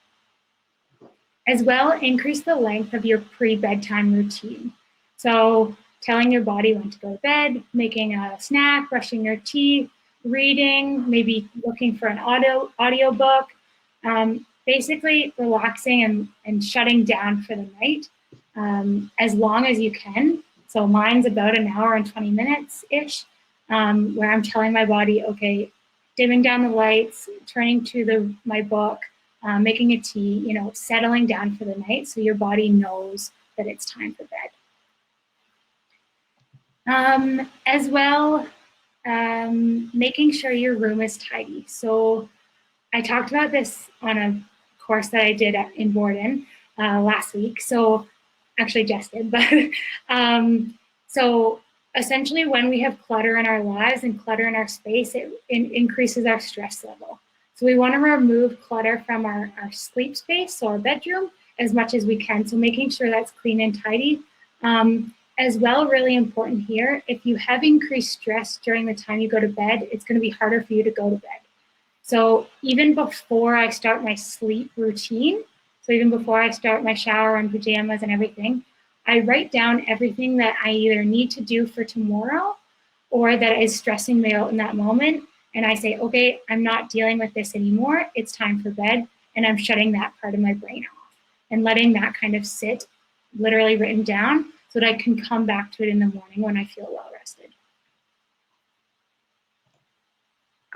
As well, increase the length of your pre-bedtime routine. So telling your body when to go to bed, making a snack, brushing your teeth, reading, maybe looking for an audio book, basically relaxing and shutting down for the night as long as you can. So mine's about an hour and 20 minutes-ish, where I'm telling my body, okay, dimming down the lights, turning to my book, making a tea, settling down for the night so your body knows that it's time for bed. As well, making sure your room is tidy. So I talked about this on a course that I did in Borden last week. So actually Jess did, but so essentially when we have clutter in our lives and clutter in our space, it increases our stress level. So we want to remove clutter from our sleep space, so our bedroom, as much as we can. So making sure that's clean and tidy. As well, really important here, if you have increased stress during the time you go to bed, it's going to be harder for you to go to bed. So even before I start my sleep routine, so even before I start my shower and pajamas and everything, I write down everything that I either need to do for tomorrow or that is stressing me out in that moment. And I say, okay, I'm not dealing with this anymore. It's time for bed. And I'm shutting that part of my brain off. and letting that kind of sit, literally written down, so that I can come back to it in the morning when I feel well rested.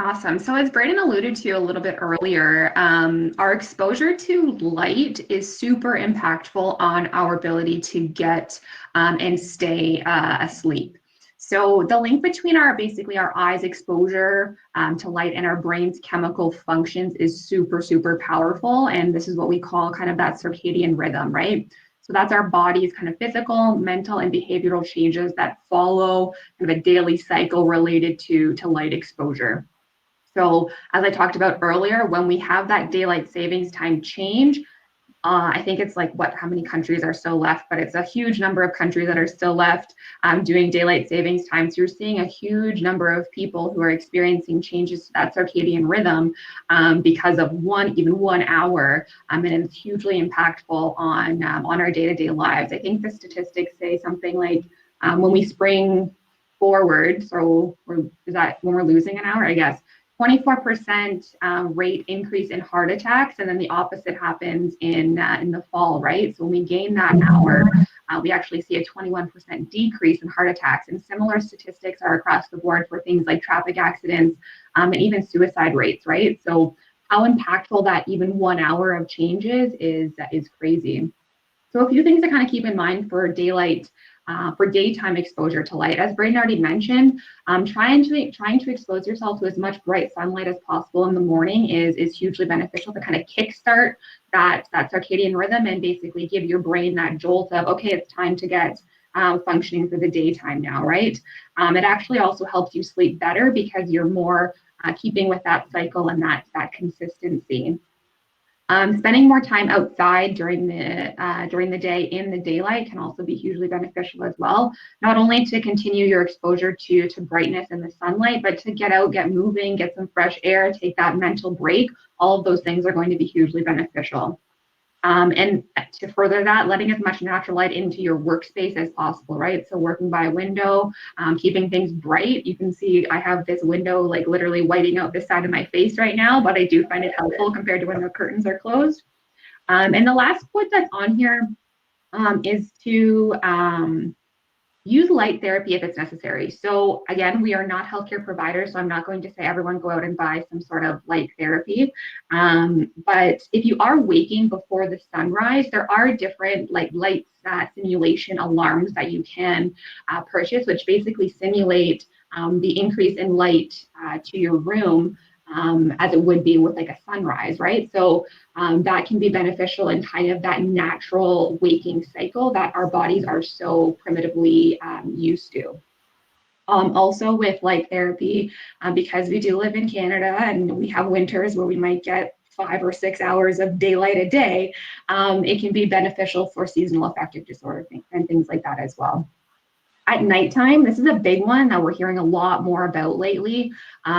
Awesome. So as Brayden alluded to a little bit earlier, our exposure to light is super impactful on our ability to get and stay asleep. So the link between basically our eyes exposure to light and our brain's chemical functions is super, super powerful. And this is what we call kind of that circadian rhythm, right? So that's our body's kind of physical, mental, and behavioral changes that follow kind of a daily cycle related to light exposure. So as I talked about earlier, when we have that daylight savings time change, I think it's like how many countries are still left, but it's a huge number of countries that are still left doing daylight savings time. So you're seeing a huge number of people who are experiencing changes to that circadian rhythm because of even 1 hour, and it's hugely impactful on our day-to-day lives. I think the statistics say something like when we spring forward, so is that when we're losing an hour? I guess 24% rate increase in heart attacks, and then the opposite happens in the fall, right? So when we gain that hour, we actually see a 21% decrease in heart attacks, and similar statistics are across the board for things like traffic accidents and even suicide rates, right? So how impactful that even 1 hour of changes is crazy. So a few things to kind of keep in mind for daytime exposure to light. As Brayden already mentioned, trying to expose yourself to as much bright sunlight as possible in the morning is hugely beneficial to kind of kickstart that circadian rhythm and basically give your brain that jolt of, okay, it's time to get functioning for the daytime now, right? It actually also helps you sleep better because you're more keeping with that cycle and that consistency. Spending more time outside during the day in the daylight can also be hugely beneficial as well. Not only to continue your exposure to brightness in the sunlight, but to get out, get moving, get some fresh air, take that mental break. All of those things are going to be hugely beneficial. And to further that, letting as much natural light into your workspace as possible, right? So working by a window, keeping things bright. You can see I have this window like literally whiting out this side of my face right now, but I do find it helpful compared to when the curtains are closed. And the last point that's on here is to use light therapy if it's necessary. So again, we are not healthcare providers, so I'm not going to say everyone go out and buy some sort of light therapy. But if you are waking before the sunrise, there are different light simulation alarms that you can purchase, which basically simulate the increase in light to your room as it would be with like a sunrise, right? So that can be beneficial in kind of that natural waking cycle that our bodies are so primitively used to. Also with light therapy, because we do live in Canada and we have winters where we might get 5 or 6 hours of daylight a day, it can be beneficial for seasonal affective disorder and things like that as well. At nighttime, this is a big one that we're hearing a lot more about lately,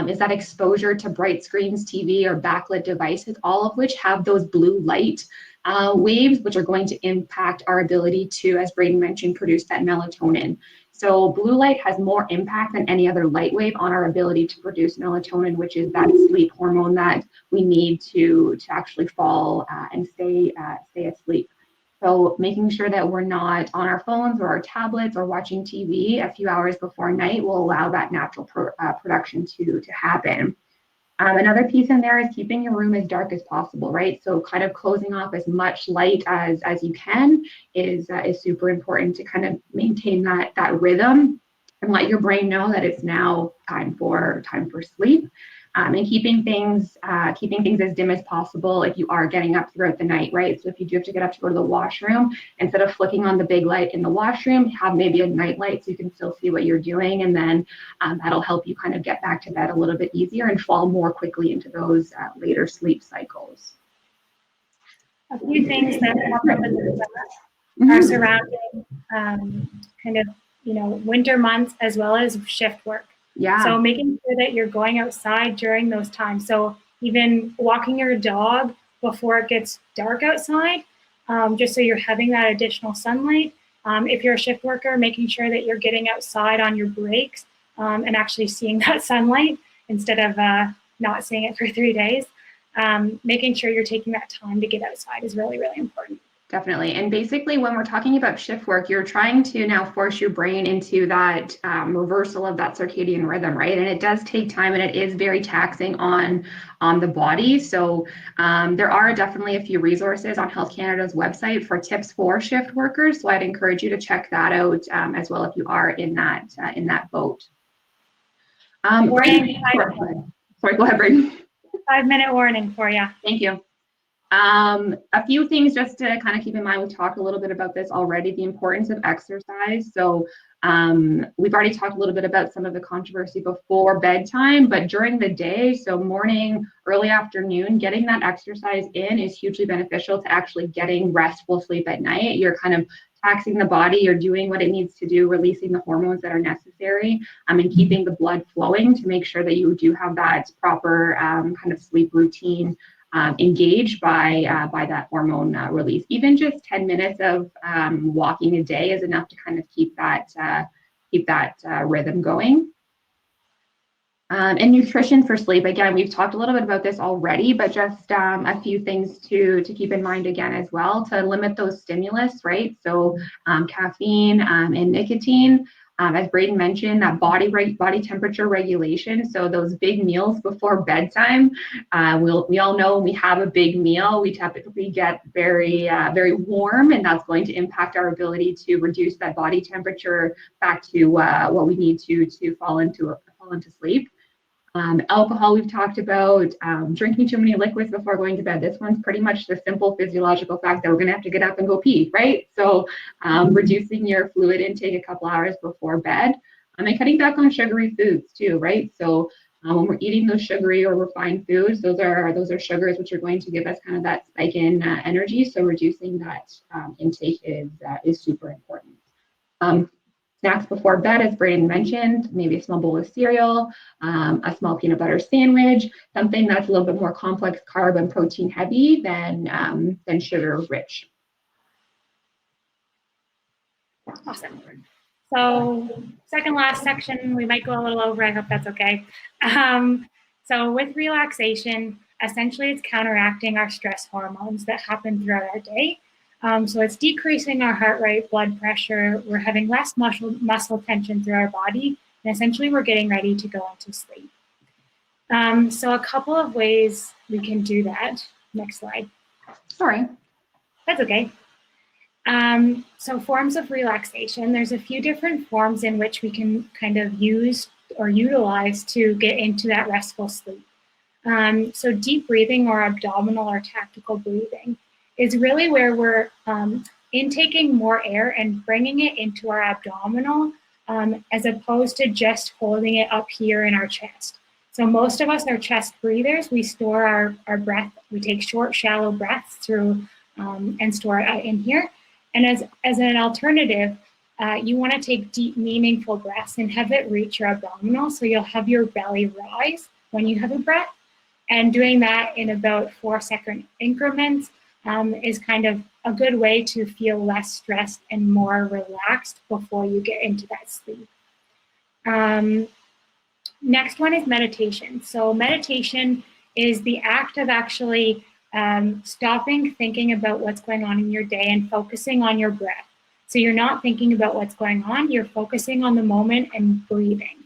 is that exposure to bright screens, TV, or backlit devices, all of which have those blue light waves, which are going to impact our ability to, as Brayden mentioned, produce that melatonin. So blue light has more impact than any other light wave on our ability to produce melatonin, which is that sleep hormone that we need to actually fall and stay asleep. So making sure that we're not on our phones or our tablets or watching TV a few hours before night will allow that natural production to happen. Another piece in there is keeping your room as dark as possible, right? So kind of closing off as much light as you can is super important to kind of maintain that rhythm and let your brain know that it's now time for sleep. And keeping things as dim as possible if you are getting up throughout the night, right? So if you do have to get up to go to the washroom, instead of flicking on the big light in the washroom, have maybe a night light so you can still see what you're doing, and then that'll help you kind of get back to bed a little bit easier and fall more quickly into those later sleep cycles. A few things that pop up in the are surrounding kind of, winter months as well as shift work. Yeah. So making sure that you're going outside during those times. So even walking your dog before it gets dark outside, just so you're having that additional sunlight. If you're a shift worker, making sure that you're getting outside on your breaks and actually seeing that sunlight instead of not seeing it for 3 days. Making sure you're taking that time to get outside is really, really important. Definitely. And basically, when we're talking about shift work, you're trying to now force your brain into that reversal of that circadian rhythm, right? And it does take time, and it is very taxing on the body. So there are definitely a few resources on Health Canada's website for tips for shift workers. So I'd encourage you to check that out as well if you are in that boat. Warning, Sorry, go ahead, Brayden. 5-minute warning for you. Thank you. A few things just to kind of keep in mind. We talked a little bit about this already, the importance of exercise. So we've already talked a little bit about some of the controversy before bedtime, but during the day, so morning, early afternoon, getting that exercise in is hugely beneficial to actually getting restful sleep at night. You're kind of taxing the body, you're doing what it needs to do, releasing the hormones that are necessary, and keeping the blood flowing to make sure that you do have that proper kind of sleep routine engaged by that hormone release. Even just 10 minutes of walking a day is enough to kind of keep that rhythm going. And nutrition for sleep. Again, we've talked a little bit about this already, but just a few things to keep in mind again as well to limit those stimulus, right? So caffeine and nicotine. As Brayden mentioned, that body temperature regulation. So those big meals before bedtime, we all know when we have a big meal, we typically get very warm, and that's going to impact our ability to reduce that body temperature back to what we need to fall into sleep. Alcohol we've talked about, drinking too many liquids before going to bed. This one's pretty much the simple physiological fact that we're going to have to get up and go pee, right? So reducing your fluid intake a couple hours before bed, and cutting back on sugary foods too, right? So when we're eating those sugary or refined foods, those are sugars which are going to give us kind of that spike in energy. So reducing that intake is super important. Snacks before bed, as Brayden mentioned, maybe a small bowl of cereal, a small peanut butter sandwich, something that's a little bit more complex carb and protein heavy than sugar rich. Awesome. So second last section, we might go a little over, I hope that's okay. So with relaxation, essentially it's counteracting our stress hormones that happen throughout our day. So it's decreasing our heart rate, blood pressure, we're having less muscle tension through our body, and essentially we're getting ready to go into sleep. So a couple of ways we can do that. Next slide. Sorry. That's okay. So forms of relaxation, there's a few different forms in which we can kind of use or utilize to get into that restful sleep. So deep breathing or abdominal or tactical breathing is really where we're intaking more air and bringing it into our abdominal as opposed to just holding it up here in our chest. So most of us are chest breathers. We store our breath. We take short, shallow breaths through and store it in here. And as an alternative, you want to take deep, meaningful breaths and have it reach your abdominal. So you'll have your belly rise when you have a breath. And doing that in about 4-second increments is kind of a good way to feel less stressed and more relaxed before you get into that sleep. Next one is meditation. So meditation is the act of actually stopping thinking about what's going on in your day and focusing on your breath. So you're not thinking about what's going on, you're focusing on the moment and breathing.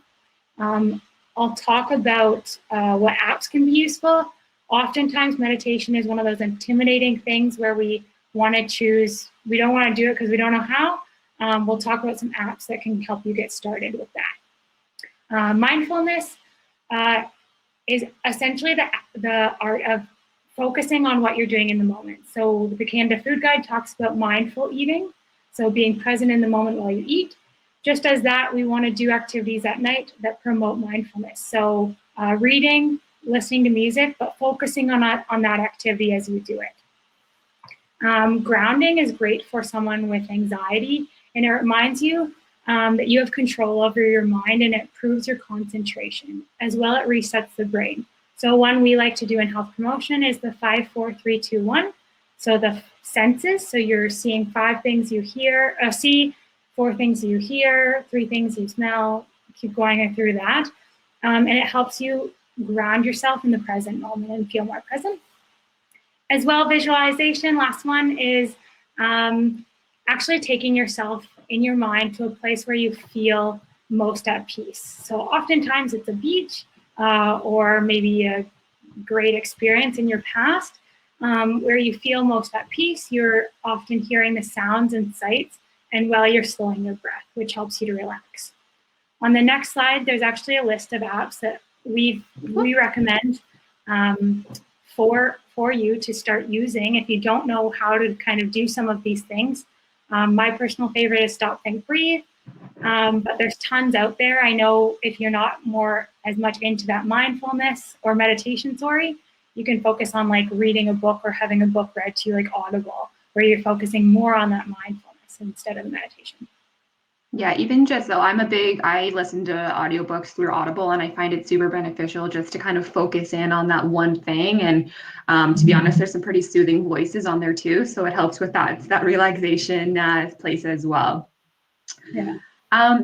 I'll talk about what apps can be useful. Oftentimes meditation is one of those intimidating things where we want to choose, we don't want to do it because we don't know how. We'll talk about some apps that can help you get started with that. Mindfulness is essentially the art of focusing on what you're doing in the moment. So the Canada Food Guide talks about mindful eating, so being present in the moment while you eat. Just as that, we want to do activities at night that promote mindfulness. So reading, listening to music, but focusing on that activity as you do it. Grounding is great for someone with anxiety, and it reminds you that you have control over your mind, and it improves your concentration. As well, it resets the brain. So one we like to do in health promotion is the 5, 4, 3, 2, 1. So the senses, so you're seeing 5 things you see, 4 things you hear, 3 things you smell, keep going through that. And it helps you ground yourself in the present moment and feel more present. As well, visualization, last one, is actually taking yourself in your mind to a place where you feel most at peace. So oftentimes it's a beach or maybe a great experience in your past where you feel most at peace. You're often hearing the sounds and sights, and while you're slowing your breath, which helps you to relax. On the next slide, there's actually a list of apps that we recommend for you to start using if you don't know how to kind of do some of these things. My personal favorite is Stop, Think, Breathe, but there's tons out there. I know if you're not more as much into that mindfulness or meditation, you can focus on like reading a book or having a book read to you like Audible, where you're focusing more on that mindfulness instead of the meditation. Yeah, even just so I listen to audiobooks through Audible, and I find it super beneficial just to kind of focus in on that one thing. And to be honest, there's some pretty soothing voices on there too. So it helps with that relaxation place as well. Yeah.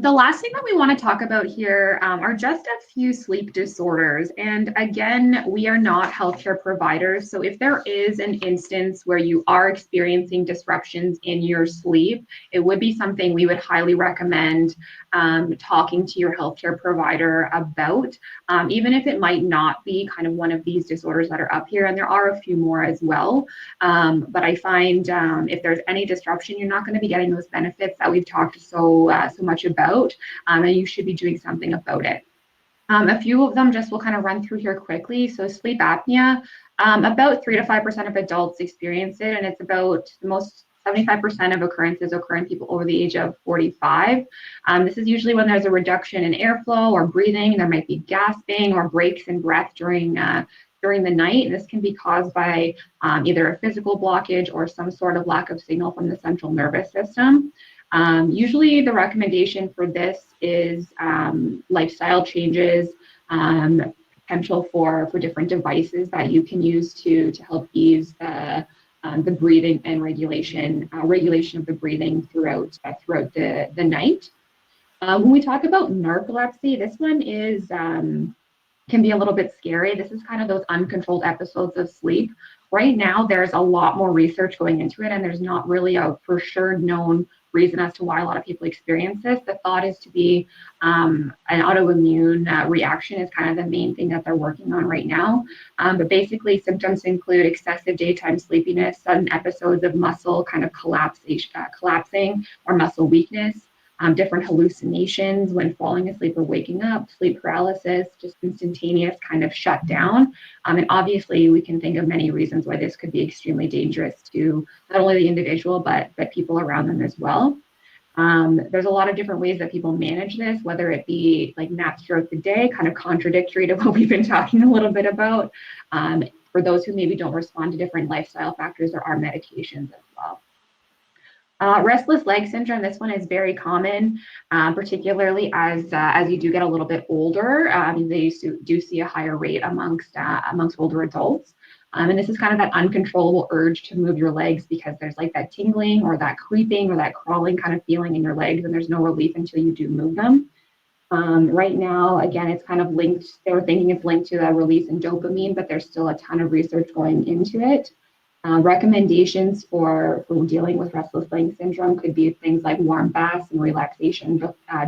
The last thing that we want to talk about here are just a few sleep disorders. And again, we are not healthcare providers. So if there is an instance where you are experiencing disruptions in your sleep, it would be something we would highly recommend talking to your healthcare provider about, even if it might not be kind of one of these disorders that are up here. And there are a few more as well. But I find if there's any disruption, you're not going to be getting those benefits that we've talked so much about, and you should be doing something about it. A few of them just will kind of run through here quickly. So sleep apnea, about 3 to 5% of adults experience it, and it's about the most 75% of occurrences occur in people over the age of 45. This is usually when there's a reduction in airflow or breathing. There might be gasping or breaks in breath during the night. And this can be caused by either a physical blockage or some sort of lack of signal from the central nervous system. Usually the recommendation for this is lifestyle changes, potential for different devices that you can use to help ease the breathing and regulation of the breathing throughout the night. When we talk about narcolepsy, this one can be a little bit scary. This is kind of those uncontrolled episodes of sleep. Right now, there's a lot more research going into it, and there's not really a for sure known reason as to why a lot of people experience this. The thought is to be an autoimmune reaction is kind of the main thing that they're working on right now. But basically, symptoms include excessive daytime sleepiness, sudden episodes of muscle kind of collapsing or muscle weakness, different hallucinations when falling asleep or waking up, sleep paralysis, just instantaneous kind of shutdown. And obviously, we can think of many reasons why this could be extremely dangerous to not only the individual, but people around them as well. There's a lot of different ways that people manage this, whether it be like naps throughout the day, kind of contradictory to what we've been talking a little bit about. For those who maybe don't respond to different lifestyle factors, there are medications as well. Restless leg syndrome, this one is very common, particularly as you do get a little bit older. They do see a higher rate amongst older adults. And this is kind of that uncontrollable urge to move your legs because there's like that tingling or that creeping or that crawling kind of feeling in your legs, and there's no relief until you do move them. Right now, again, it's kind of linked, they were thinking it's linked to the release in dopamine, but there's still a ton of research going into it. Recommendations for dealing with restless leg syndrome could be things like warm baths and relaxation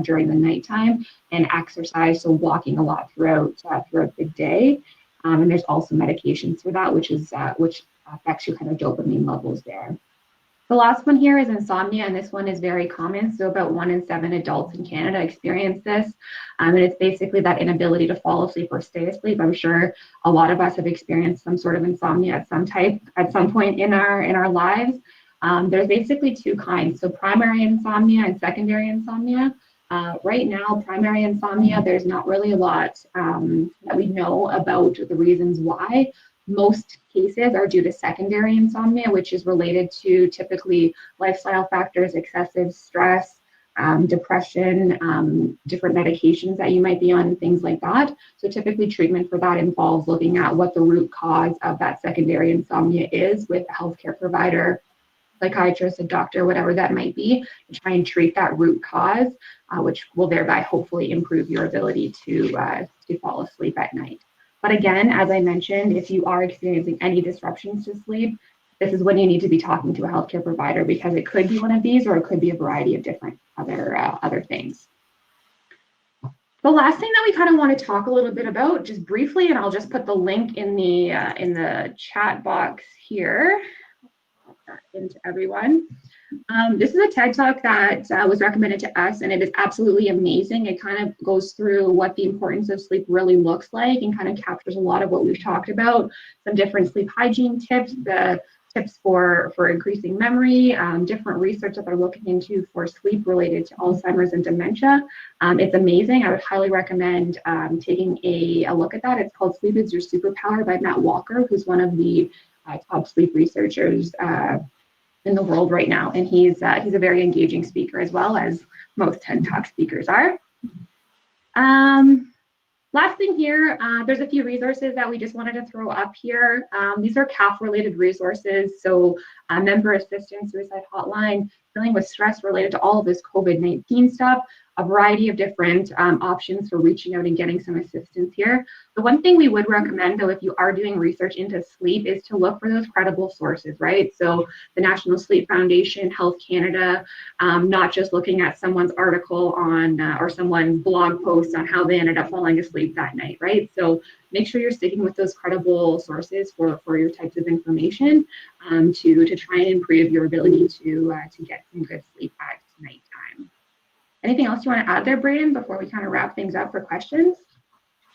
during the nighttime, and exercise, so walking a lot throughout the day. And there's also medications for that, which affects your kind of dopamine levels there. The last one here is insomnia, and this one is very common. So about 1 in 7 adults in Canada experience this. And it's basically that inability to fall asleep or stay asleep. I'm sure a lot of us have experienced some sort of insomnia at some point in our lives. There's basically two kinds. So primary insomnia and secondary insomnia. Right now, primary insomnia, there's not really a lot that we know about the reasons why. Most cases are due to secondary insomnia, which is related to typically lifestyle factors, excessive stress, depression, different medications that you might be on, and things like that. So typically treatment for that involves looking at what the root cause of that secondary insomnia is with a healthcare provider, psychiatrist, a doctor, whatever that might be, and try and treat that root cause, which will thereby hopefully improve your ability to fall asleep at night. But again, as I mentioned, if you are experiencing any disruptions to sleep, this is when you need to be talking to a healthcare provider, because it could be one of these, or it could be a variety of different other things. The last thing that we kind of want to talk a little bit about, just briefly, and I'll just put the link in the chat box here into everyone. This is a TED Talk that was recommended to us, and it is absolutely amazing. It kind of goes through what the importance of sleep really looks like, and kind of captures a lot of what we've talked about, some different sleep hygiene tips, the tips for increasing memory, different research that they're looking into for sleep related to Alzheimer's and dementia. It's amazing. I would highly recommend taking a look at that. It's called Sleep is Your Superpower by Matt Walker, who's one of the top sleep researchers in the world right now. And he's a very engaging speaker, as well as most TED Talk speakers are. Last thing here, there's a few resources that we just wanted to throw up here. These are CAF-related resources, so member assistance, suicide hotline, dealing with stress related to all of this COVID-19 stuff, a variety of different options for reaching out and getting some assistance here. The one thing we would recommend, though, if you are doing research into sleep, is to look for those credible sources, right? So the National Sleep Foundation, Health Canada, not just looking at someone's article on or someone's blog post on how they ended up falling asleep that night, right? So make sure you're sticking with those credible sources for your types of information to try and improve your ability to get some good sleep at nighttime. Anything else you want to add there, Brayden, before we kind of wrap things up for questions?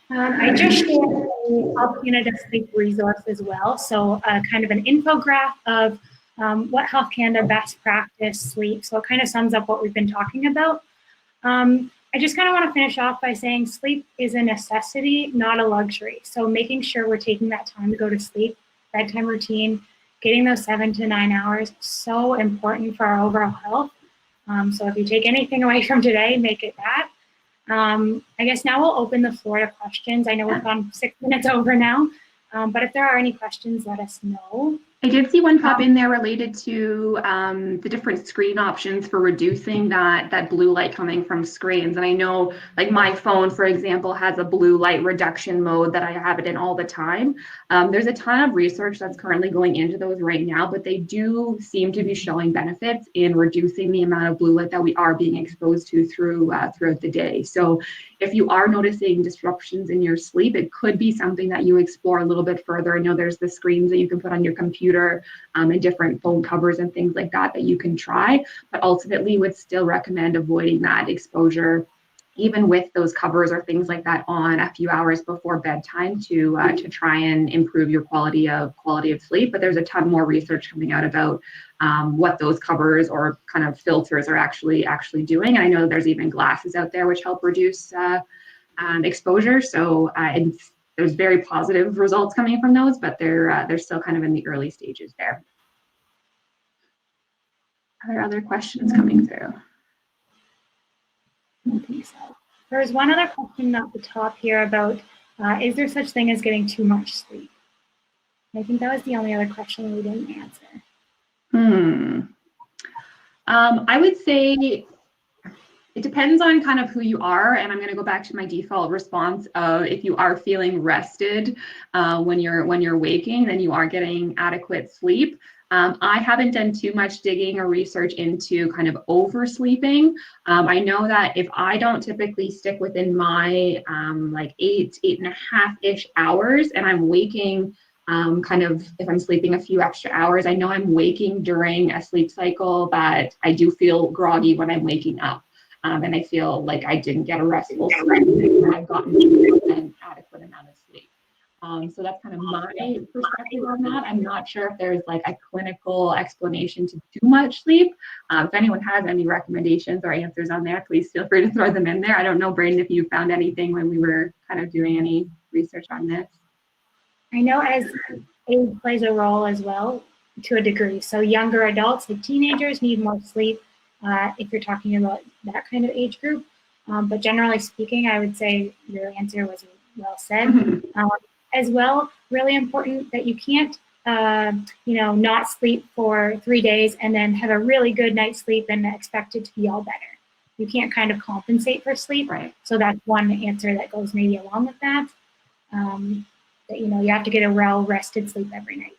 I just shared a Health Canada sleep resource as well. So kind of an infographic of what Health Canada best practice sleep. So it kind of sums up what we've been talking about. I just kind of want to finish off by saying sleep is a necessity, not a luxury. So making sure we're taking that time to go to sleep, bedtime routine, getting those 7 to 9 hours, so important for our overall health. So if you take anything away from today, make it that. I guess now we'll open the floor to questions. I know we've gone 6 minutes over now, but if there are any questions, let us know. I did see one pop in there related to the different screen options for reducing that blue light coming from screens. And I know, like, my phone, for example, has a blue light reduction mode that I have it in all the time. There's a ton of research that's currently going into those right now, but they do seem to be showing benefits in reducing the amount of blue light that we are being exposed to throughout the day. So if you are noticing disruptions in your sleep, it could be something that you explore a little bit further. I know there's the screens that you can put on your computer and different phone covers and things like that you can try, but ultimately would still recommend avoiding that exposure, even with those covers or things like that, on a few hours before bedtime to try and improve your quality of sleep. But there's a ton more research coming out about what those covers or kind of filters are actually doing. And I know there's even glasses out there which help reduce exposure. So there's very positive results coming from those, but they're still kind of in the early stages there. Are there other questions coming through? I don't think so. There's one other question at the top here about, is there such thing as getting too much sleep? I think that was the only other question we didn't answer. I would say it depends on kind of who you are, and I'm going to go back to my default response of, if you are feeling rested when you're waking, then you are getting adequate sleep. I haven't done too much digging or research into kind of oversleeping. I know that if I don't typically stick within my like 8.5-ish hours, and I'm waking kind of, if I'm sleeping a few extra hours, I know I'm waking during a sleep cycle that I do feel groggy when I'm waking up. And I feel like I didn't get a restful sleep when I've gotten an adequate amount of sleep. So that's kind of my perspective on that. I'm not sure if there's like a clinical explanation to too much sleep. If anyone has any recommendations or answers on there, please feel free to throw them in there. I don't know, Brayden, if you found anything when we were kind of doing any research on this. I know as age plays a role as well, to a degree. So younger adults, like teenagers, need more sleep if you're talking about that kind of age group. But generally speaking, I would say your answer was well said. As well, really important that you can't, not sleep for 3 days and then have a really good night's sleep and expect it to be all better. You can't kind of compensate for sleep. Right. So that's one answer that goes maybe along with that. That you have to get a well-rested sleep every night.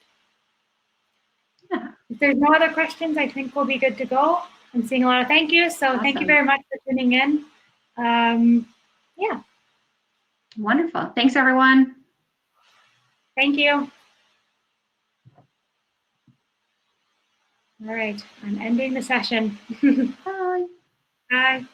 If there's no other questions, I think we'll be good to go. I'm seeing a lot of thank yous. So thank you Awesome. very much for tuning in. Yeah. Wonderful. Thanks, everyone. Thank you. All right, I'm ending the session. Bye. Bye.